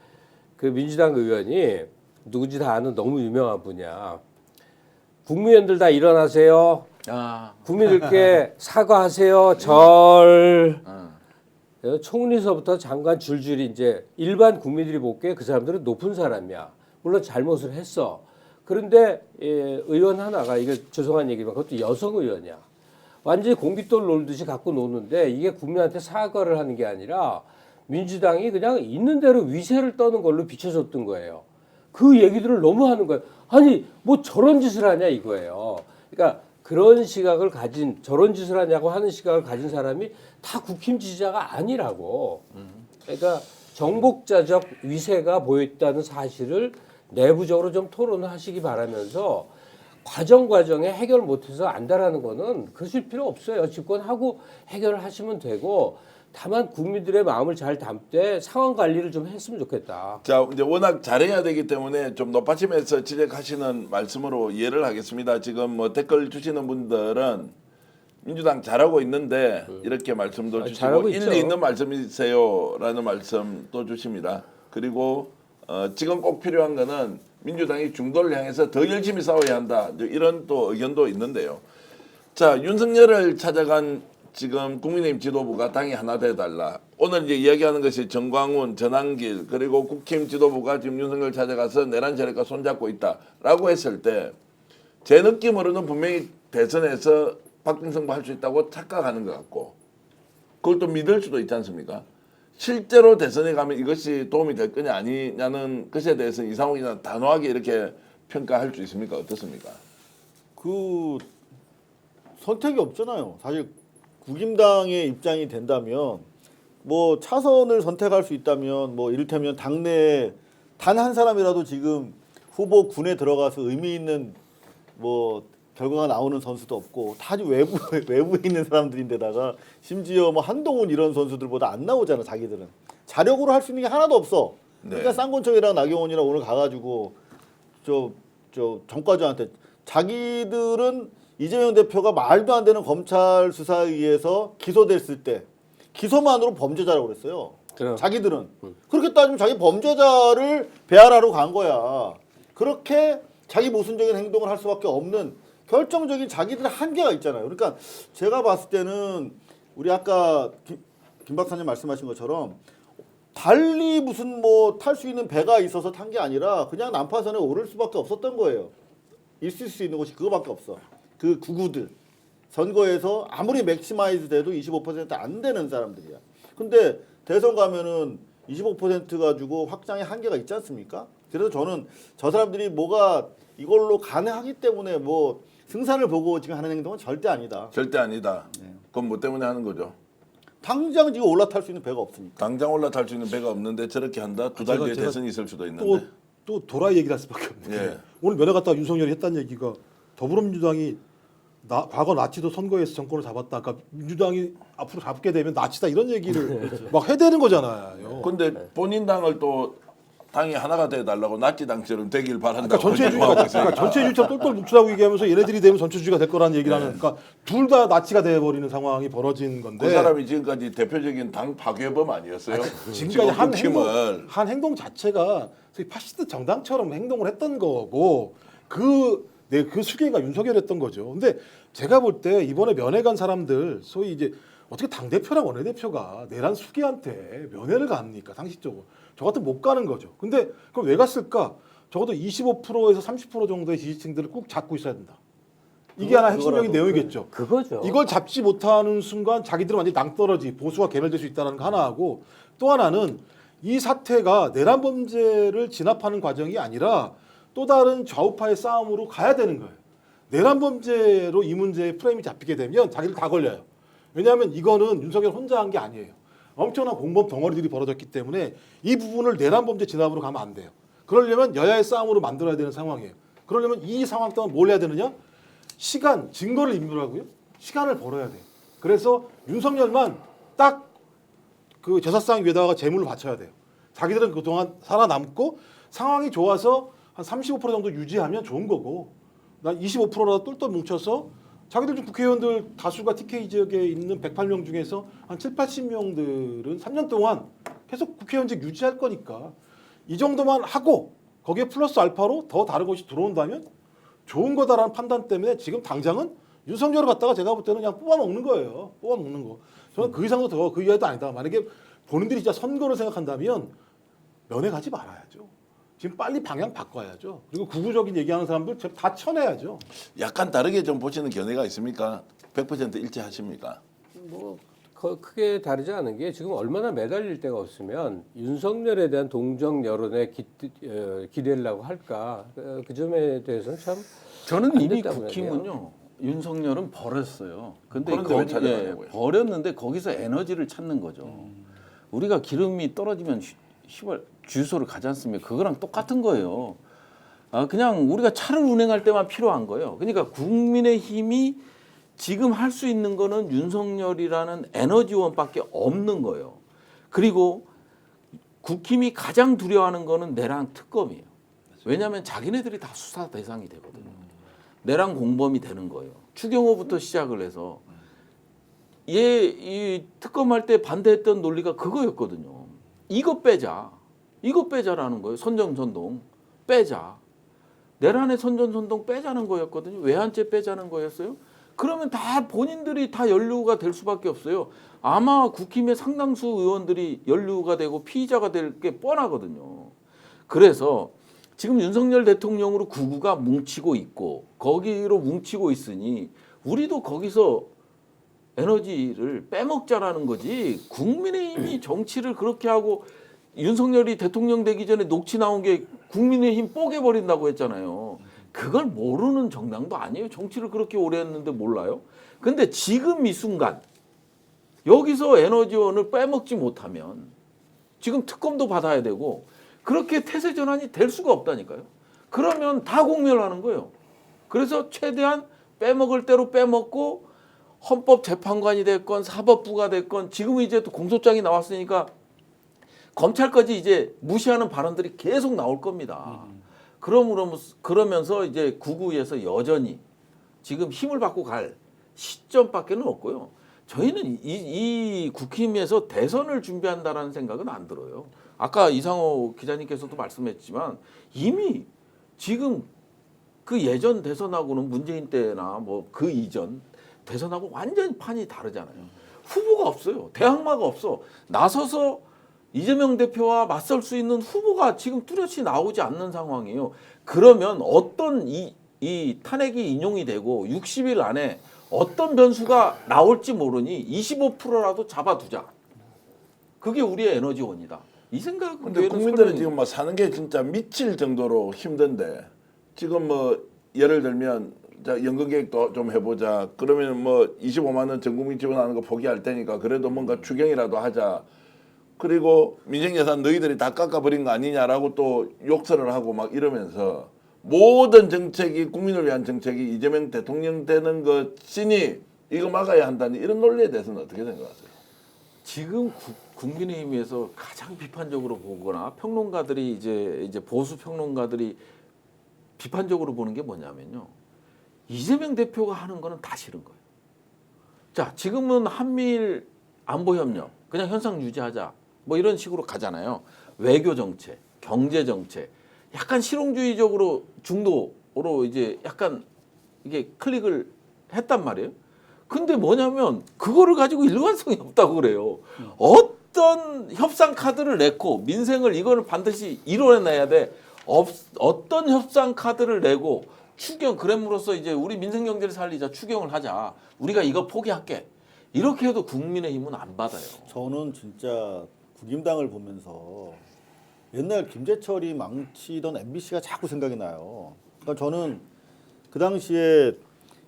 그 민주당 의원이 누구지 다 아는 너무 유명한 분이야. 국무위원들 다 일어나세요. 국민들께 사과하세요. 총리서부터 장관 줄줄이 이제 일반 국민들이 보기에 그 사람들은 높은 사람이야. 물론 잘못을 했어. 그런데 의원 하나가 이거 죄송한 얘기지만 그것도 여성 의원이야. 완전히 공깃돌 놀듯이 갖고 노는데 이게 국민한테 사과를 하는 게 아니라 민주당이 그냥 있는 대로 위세를 떠는 걸로 비춰줬던 거예요. 그 얘기들을 너무 하는 거예요. 아니 뭐 저런 짓을 하냐 이거예요. 그러니까 그런 시각을 가진 저런 짓을 하냐고 하는 시각을 가진 사람이 다 국힘 지지자가 아니라고. 그러니까 정복자적 위세가 보였다는 사실을 내부적으로 좀 토론을 하시기 바라면서 과정에 해결 못해서 안다라는 거는 그러실 필요 없어요. 집권하고 해결을 하시면 되고 다만 국민들의 마음을 잘 담되 상황 관리를 좀 했으면 좋겠다. 자, 이제 워낙 잘해야 되기 때문에 좀 높아지면서 지적하시는 말씀으로 이해를 하겠습니다. 지금 뭐 댓글 주시는 분들은 민주당 잘하고 있는데 이렇게 말씀도 주시고 잘하고 있죠. 일리 있는 말씀이세요라는 말씀도 주십니다. 그리고 지금 꼭 필요한 거는 민주당이 중도를 향해서 더 열심히 싸워야 한다. 이런 또 의견도 있는데요. 자, 윤석열을 찾아간 지금 국민의힘 지도부가 당이 하나 돼달라. 오늘 이제 이야기하는 것이 정광훈, 전한길 그리고 국힘 지도부가 지금 윤석열 찾아가서 내란 세력과 손잡고 있다라고 했을 때 제 느낌으로는 분명히 대선에서 박빙선거 할 수 있다고 착각하는 것 같고 그걸 또 믿을 수도 있지 않습니까? 실제로 대선에 가면 이것이 도움이 될 거냐 아니냐는 것에 대해서 이상훈이나 단호하게 이렇게 평가할 수 있습니까? 어떻습니까? 그 선택이 없잖아요. 사실 국임당의 입장이 된다면 뭐 차선을 선택할 수 있다면 뭐 이를테면 당내에 단 한 사람이라도 지금 후보 군에 들어가서 의미 있는 뭐 결과가 나오는 선수도 없고 다 외부에 있는 사람들인데다가 심지어 뭐 한동훈 이런 선수들보다 안 나오잖아. 자기들은 자력으로 할 수 있는 게 하나도 없어. 그러니까 네. 쌍권총이랑 나경원이랑 오늘 가가지고 저 정과장한테 자기들은 이재명 대표가 말도 안 되는 검찰 수사에 의해서 기소됐을 때 기소만으로 범죄자라고 그랬어요. 그럼. 자기들은 그렇게 따지면 자기 범죄자를 배알하러 간 거야. 그렇게 자기 모순적인 행동을 할 수밖에 없는 결정적인 자기들의 한계가 있잖아요. 그러니까 제가 봤을 때는 우리 아까 김 박사님 말씀하신 것처럼 달리 무슨 뭐 탈 수 있는 배가 있어서 탄 게 아니라 그냥 난파선에 오를 수밖에 없었던 거예요. 있을 수 있는 것이 그거밖에 없어. 그 구구들 선거에서 아무리 맥시마이즈 돼도 25%안 되는 사람들이야. 근데 대선 가면은 25% 가지고 확장의 한계가 있지 않습니까? 그래서 저는 저 사람들이 뭐가 이걸로 가능하기 때문에 뭐 승산을 보고 지금 하는 행동은 절대 아니다. 절대 아니다. 그건 뭐 때문에 하는 거죠? 당장 지금 올라탈 수 있는 배가 없으니까. 당장 올라탈 수 있는 배가 없는데 저렇게 한다? 두 달 뒤에 제가 대선이 있을 수도 있는데. 또 도라이 얘기를 할 수밖에 없는 게 예. 오늘 면회 갔다가 윤석열이 했다는 얘기가 더불어민주당이 과거 나치도 선거에서 정권을 잡았다. 그러니까 민주당이 앞으로 잡게 되면 나치다 이런 얘기를 막 해대는 거잖아요. 근데 본인 당을 또 당이 하나가 돼달라고 나치 당처럼 되길 바란다고. 그러니까 전체주의처럼 똘똘 뭉치라고 얘기하면서 얘네들이 되면 전체주의가 될 거라는 얘기를 하는. 그러니까 둘 다 나치가 돼버리는 상황이 벌어진 건데. 그 사람이 지금까지 대표적인 당 파괴범 아니었어요? 지금까지 한 국힘을. 행동 자체가 소위 파시스트 정당처럼 행동을 했던 거고 그 수괴가 윤석열이었던 거죠. 근데 제가 볼 때 이번에 면회 간 사람들 소위 이제 어떻게 당 대표랑 원내 대표가 내란 수괴한테 면회를 갑니까? 상식적으로 저 같으면 못 가는 거죠. 근데 그럼 왜 갔을까? 적어도 25%에서 30% 정도의 지지층들을 꼭 잡고 있어야 된다. 이게 하나 핵심적인 내용이겠죠. 그거죠. 이걸 잡지 못하는 순간 자기들은 완전히 낭떠러지 보수가 괴멸될 수 있다는 거 하나 하고 또 하나는 이 사태가 내란 범죄를 진압하는 과정이 아니라 또 다른 좌우파의 싸움으로 가야 되는 거예요. 내란 범죄로 이 문제의 프레임이 잡히게 되면 자기들 다 걸려요. 왜냐하면 이거는 윤석열 혼자 한 게 아니에요. 엄청난 공범 덩어리들이 벌어졌기 때문에 이 부분을 내란 범죄 진압으로 가면 안 돼요. 그러려면 여야의 싸움으로 만들어야 되는 상황이에요. 그러려면 이 상황 동안 뭘 해야 되느냐? 시간, 증거를 인멸하고요. 시간을 벌어야 돼요. 그래서 윤석열만 딱 그 제사상 위에다가 재물을 바쳐야 돼요. 자기들은 그동안 살아남고 상황이 좋아서 한 35% 정도 유지하면 좋은 거고 난 25%라도 똘똘 뭉쳐서 자기들 좀 국회의원들 다수가 TK 지역에 있는 108명 중에서 한 7, 80명들은 3년 동안 계속 국회의원직 유지할 거니까 이 정도만 하고 거기에 플러스 알파로 더 다른 것이 들어온다면 좋은 거다라는 판단 때문에 지금 당장은 윤석열을 갖다가 제가 볼 때는 그냥 뽑아먹는 거예요. 뽑아먹는 거. 저는 그 이상도 더 그 이하도 아니다. 만약에 본인들이 진짜 선거를 생각한다면 면회 가지 말아야죠. 지금 빨리 방향 바꿔야죠. 그리고 구구적인 얘기하는 사람들 다 쳐내야죠. 약간 다르게 좀 보시는 견해가 있습니까? 100% 일치하십니까? 뭐 크게 다르지 않은 게 지금 얼마나 매달릴 데가 없으면 윤석열에 대한 동정 여론에 기대려고 할까 그 점에 대해서는 참 저는 안 이미 됐다고 국힘은요 윤석열은 버렸어요. 근데 그런데 왜 찾아가냐고요? 버렸는데 거기서 에너지를 찾는 거죠. 우리가 기름이 떨어지면 시발 주유소를 가지 않습니까? 그거랑 똑같은 거예요. 그냥 우리가 차를 운행할 때만 필요한 거예요. 그러니까 국민의힘이 지금 할 수 있는 거는 윤석열이라는 에너지원밖에 없는 거예요. 그리고 국힘이 가장 두려워하는 거는 내란 특검이에요. 왜냐하면 자기네들이 다 수사 대상이 되거든요. 내란 공범이 되는 거예요. 추경호부터 시작을 해서 이 특검할 때 반대했던 논리가 그거였거든요. 이거 빼자. 이거 빼자라는 거예요. 선전선동 빼자. 내란의 선전선동 빼자는 거였거든요. 외환죄 빼자는 거였어요. 그러면 다 본인들이 다 연루가 될 수밖에 없어요. 아마 국힘의 상당수 의원들이 연루가 되고 피의자가 될 게 뻔하거든요. 그래서 지금 윤석열 대통령으로 구구가 뭉치고 있고 거기로 뭉치고 있으니 우리도 거기서 에너지를 빼먹자라는 거지. 국민의힘이 정치를 그렇게 하고 윤석열이 대통령 되기 전에 녹취 나온 게 국민의힘 뽀개버린다고 했잖아요. 그걸 모르는 정당도 아니에요. 정치를 그렇게 오래 했는데 몰라요. 근데 지금 이 순간 여기서 에너지원을 빼먹지 못하면 지금 특검도 받아야 되고 그렇게 태세 전환이 될 수가 없다니까요. 그러면 다 공멸하는 거예요. 그래서 최대한 빼먹을 대로 빼먹고 헌법재판관이 됐건 사법부가 됐건 지금은 이제 또 공소장이 나왔으니까 검찰까지 이제 무시하는 발언들이 계속 나올 겁니다. 그러면서 이제 구구에서 여전히 지금 힘을 받고 갈 시점밖에는 없고요. 저희는 이 국힘에서 대선을 준비한다라는 생각은 안 들어요. 아까 이상호 기자님께서도 말씀했지만 이미 지금 그 예전 대선하고는 문재인 때나 뭐 그 이전 대선하고 완전히 판이 다르잖아요. 후보가 없어요. 대항마가 없어. 나서서 이재명 대표와 맞설 수 있는 후보가 지금 뚜렷이 나오지 않는 상황이에요. 그러면 어떤 이 탄핵이 인용이 되고 60일 안에 어떤 변수가 나올지 모르니 25%라도 잡아두자. 그게 우리의 에너지원이다. 이 생각. 근데 국민들은 지금 뭐 사는 게 진짜 미칠 정도로 힘든데 지금 뭐 예를 들면 자 연금 계획도 좀 해보자. 그러면 뭐 25만 원 전 국민 지원하는 거 포기할 테니까 그래도 뭔가 추경이라도 하자. 그리고 민생 예산 너희들이 다 깎아버린 거 아니냐라고 또 욕설을 하고 막 이러면서 모든 정책이 국민을 위한 정책이 이재명 대통령 되는 것이니 이거 막아야 한다니 이런 논리에 대해서는 어떻게 생각하세요? 지금 국민의힘에서 가장 비판적으로 보거나 평론가들이 이제 보수 평론가들이 비판적으로 보는 게 뭐냐면요. 이재명 대표가 하는 거는 다 싫은 거예요. 자, 지금은 한미일 안보협력 그냥 현상 유지하자 뭐 이런 식으로 가잖아요. 외교 정책, 경제 정책, 약간 실용주의적으로 중도로 이제 약간 이게 클릭을 했단 말이에요. 근데 뭐냐면 그거를 가지고 일관성이 없다고 그래요. 어떤 협상 카드를 내고 민생을 이거를 반드시 이뤄내야 돼. 어떤 협상 카드를 내고 추경 그램으로써 이제 우리 민생 경제를 살리자 추경을 하자. 우리가 이거 포기할게. 이렇게 해도 국민의힘은 안 받아요. 저는 진짜 국임당을 보면서 옛날 김재철이 망치던 MBC가 자꾸 생각이 나요. 그러니까 저는 그 당시에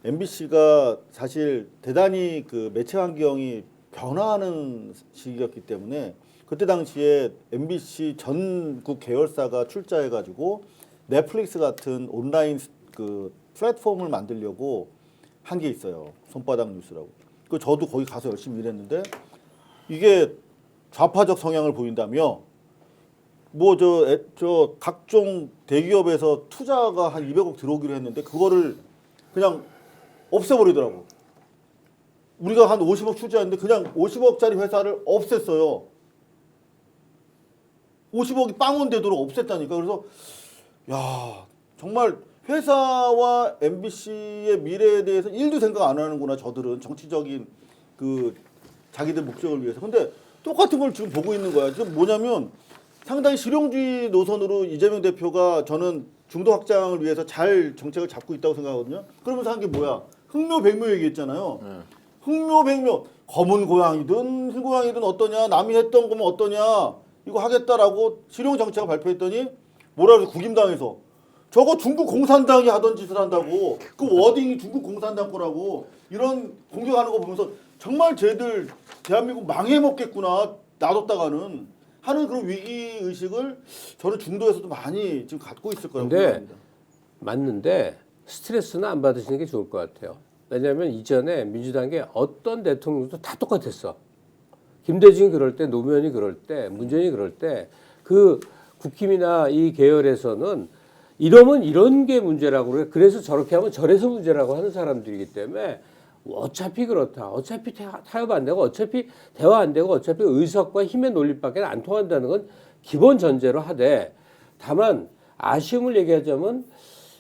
MBC가 사실 대단히 그 매체 환경이 변화하는 시기였기 때문에 그때 당시에 MBC 전국 계열사가 출자해가지고 넷플릭스 같은 온라인 그 플랫폼을 만들려고 한 게 있어요. 손바닥 뉴스라고. 그 저도 거기 가서 열심히 일했는데 이게 좌파적 성향을 보인다며 뭐 저 각종 대기업에서 투자가 한 200억 들어오기로 했는데 그거를 그냥 없애버리더라고. 우리가 한 50억 투자했는데 그냥 50억짜리 회사를 없앴어요. 50억이 빵원 되도록 없앴다니까. 그래서 야 정말 회사와 MBC의 미래에 대해서 일도 생각 안 하는구나. 저들은 정치적인 그 자기들 목적을 위해서. 근데 똑같은 걸 지금 보고 있는 거야. 지금 뭐냐면 상당히 실용주의 노선으로 이재명 대표가 저는 중도 확장을 위해서 잘 정책을 잡고 있다고 생각하거든요. 그러면서 한 게 뭐야? 흑묘백묘 얘기했잖아요. 흑묘백묘 검은 고양이든 흰 고양이든 어떠냐? 남이 했던 거면 어떠냐? 이거 하겠다라고 실용 정책을 발표했더니 뭐라 그래? 국임당에서 저거 중국 공산당이 하던 짓을 한다고. 그 워딩이 중국 공산당 거라고. 이런 공격하는 거 보면서 정말 쟤들 대한민국 망해먹겠구나. 놔뒀다가는 하는 그런 위기 의식을 저는 중도에서도 많이 지금 갖고 있을 거라고 생각합니다. 맞는데 스트레스는 안 받으시는 게 좋을 것 같아요. 왜냐하면 이전에 민주당의 어떤 대통령도 다 똑같았어. 김대중이 그럴 때, 노무현이 그럴 때, 문재인이 그럴 때 그 국힘이나 이 계열에서는 이러면 이런 게 문제라고 그래. 그래서 저렇게 하면 저래서 문제라고 하는 사람들이기 때문에 어차피 그렇다. 어차피 타협 안 되고 어차피 대화 안 되고 어차피 의석과 힘의 논리밖에 안 통한다는 건 기본 전제로 하되 다만 아쉬움을 얘기하자면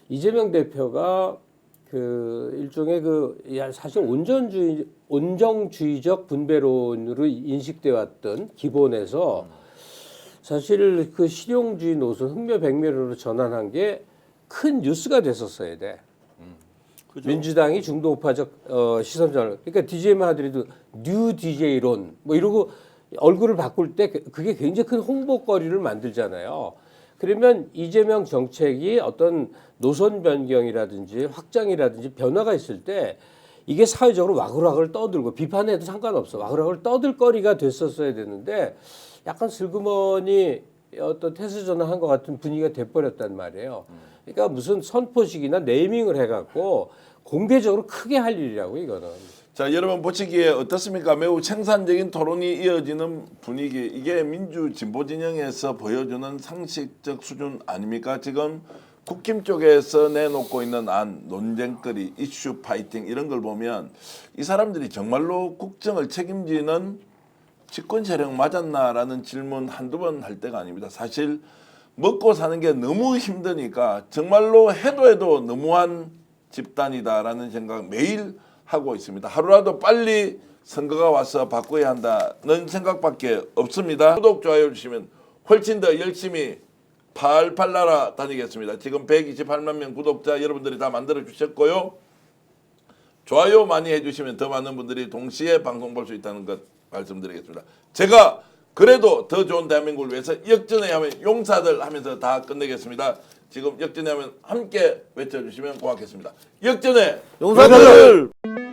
이재명 대표가 그 일종의 사실 온정주의적 분배론으로 인식돼 왔던 기본에서 사실 그 실용주의 노선 흑묘백묘로 전환한 게 큰 뉴스가 됐었어야 돼. 민주당이 중도 우파적 시선 전환. 그러니까 DJ만 하더라도 뉴 DJ론 뭐 이러고 얼굴을 바꿀 때 그게 굉장히 큰 홍보거리를 만들잖아요. 그러면 이재명 정책이 어떤 노선 변경이라든지 확장이라든지 변화가 있을 때 이게 사회적으로 와글와글 떠들고 비판해도 상관없어. 와글와글 떠들 거리가 됐었어야 되는데 약간 슬그머니 어떤 태세 전환한 것 같은 분위기가 돼버렸단 말이에요. 그러니까 무슨 선포식이나 네이밍을 해갖고 공개적으로 크게 할 일이라고 이거는. 자, 여러분 보시기에 어떻습니까? 매우 생산적인 토론이 이어지는 분위기. 이게 민주 진보 진영에서 보여주는 상식적 수준 아닙니까? 지금 국힘 쪽에서 내놓고 있는 안, 논쟁거리, 이슈 파이팅 이런 걸 보면 이 사람들이 정말로 국정을 책임지는 집권 세력 맞았나라는 질문 한두 번 할 때가 아닙니다. 사실 먹고 사는 게 너무 힘드니까 정말로 해도 너무한 집단이다라는 생각 매일 하고 있습니다. 하루라도 빨리 선거가 와서 바꿔야 한다는 생각밖에 없습니다. 구독, 좋아요 주시면 훨씬 더 열심히 팔팔 날아다니겠습니다. 지금 128만 명 구독자 여러분들이 다 만들어 주셨고요. 좋아요 많이 해주시면 더 많은 분들이 동시에 방송 볼 수 있다는 것 말씀드리겠습니다. 제가 그래도 더 좋은 대한민국을 위해서 역전해야 하면 용사들 하면서 다 끝내겠습니다. 지금 역전해야 하면 함께 외쳐주시면 고맙겠습니다. 역전해 용사들!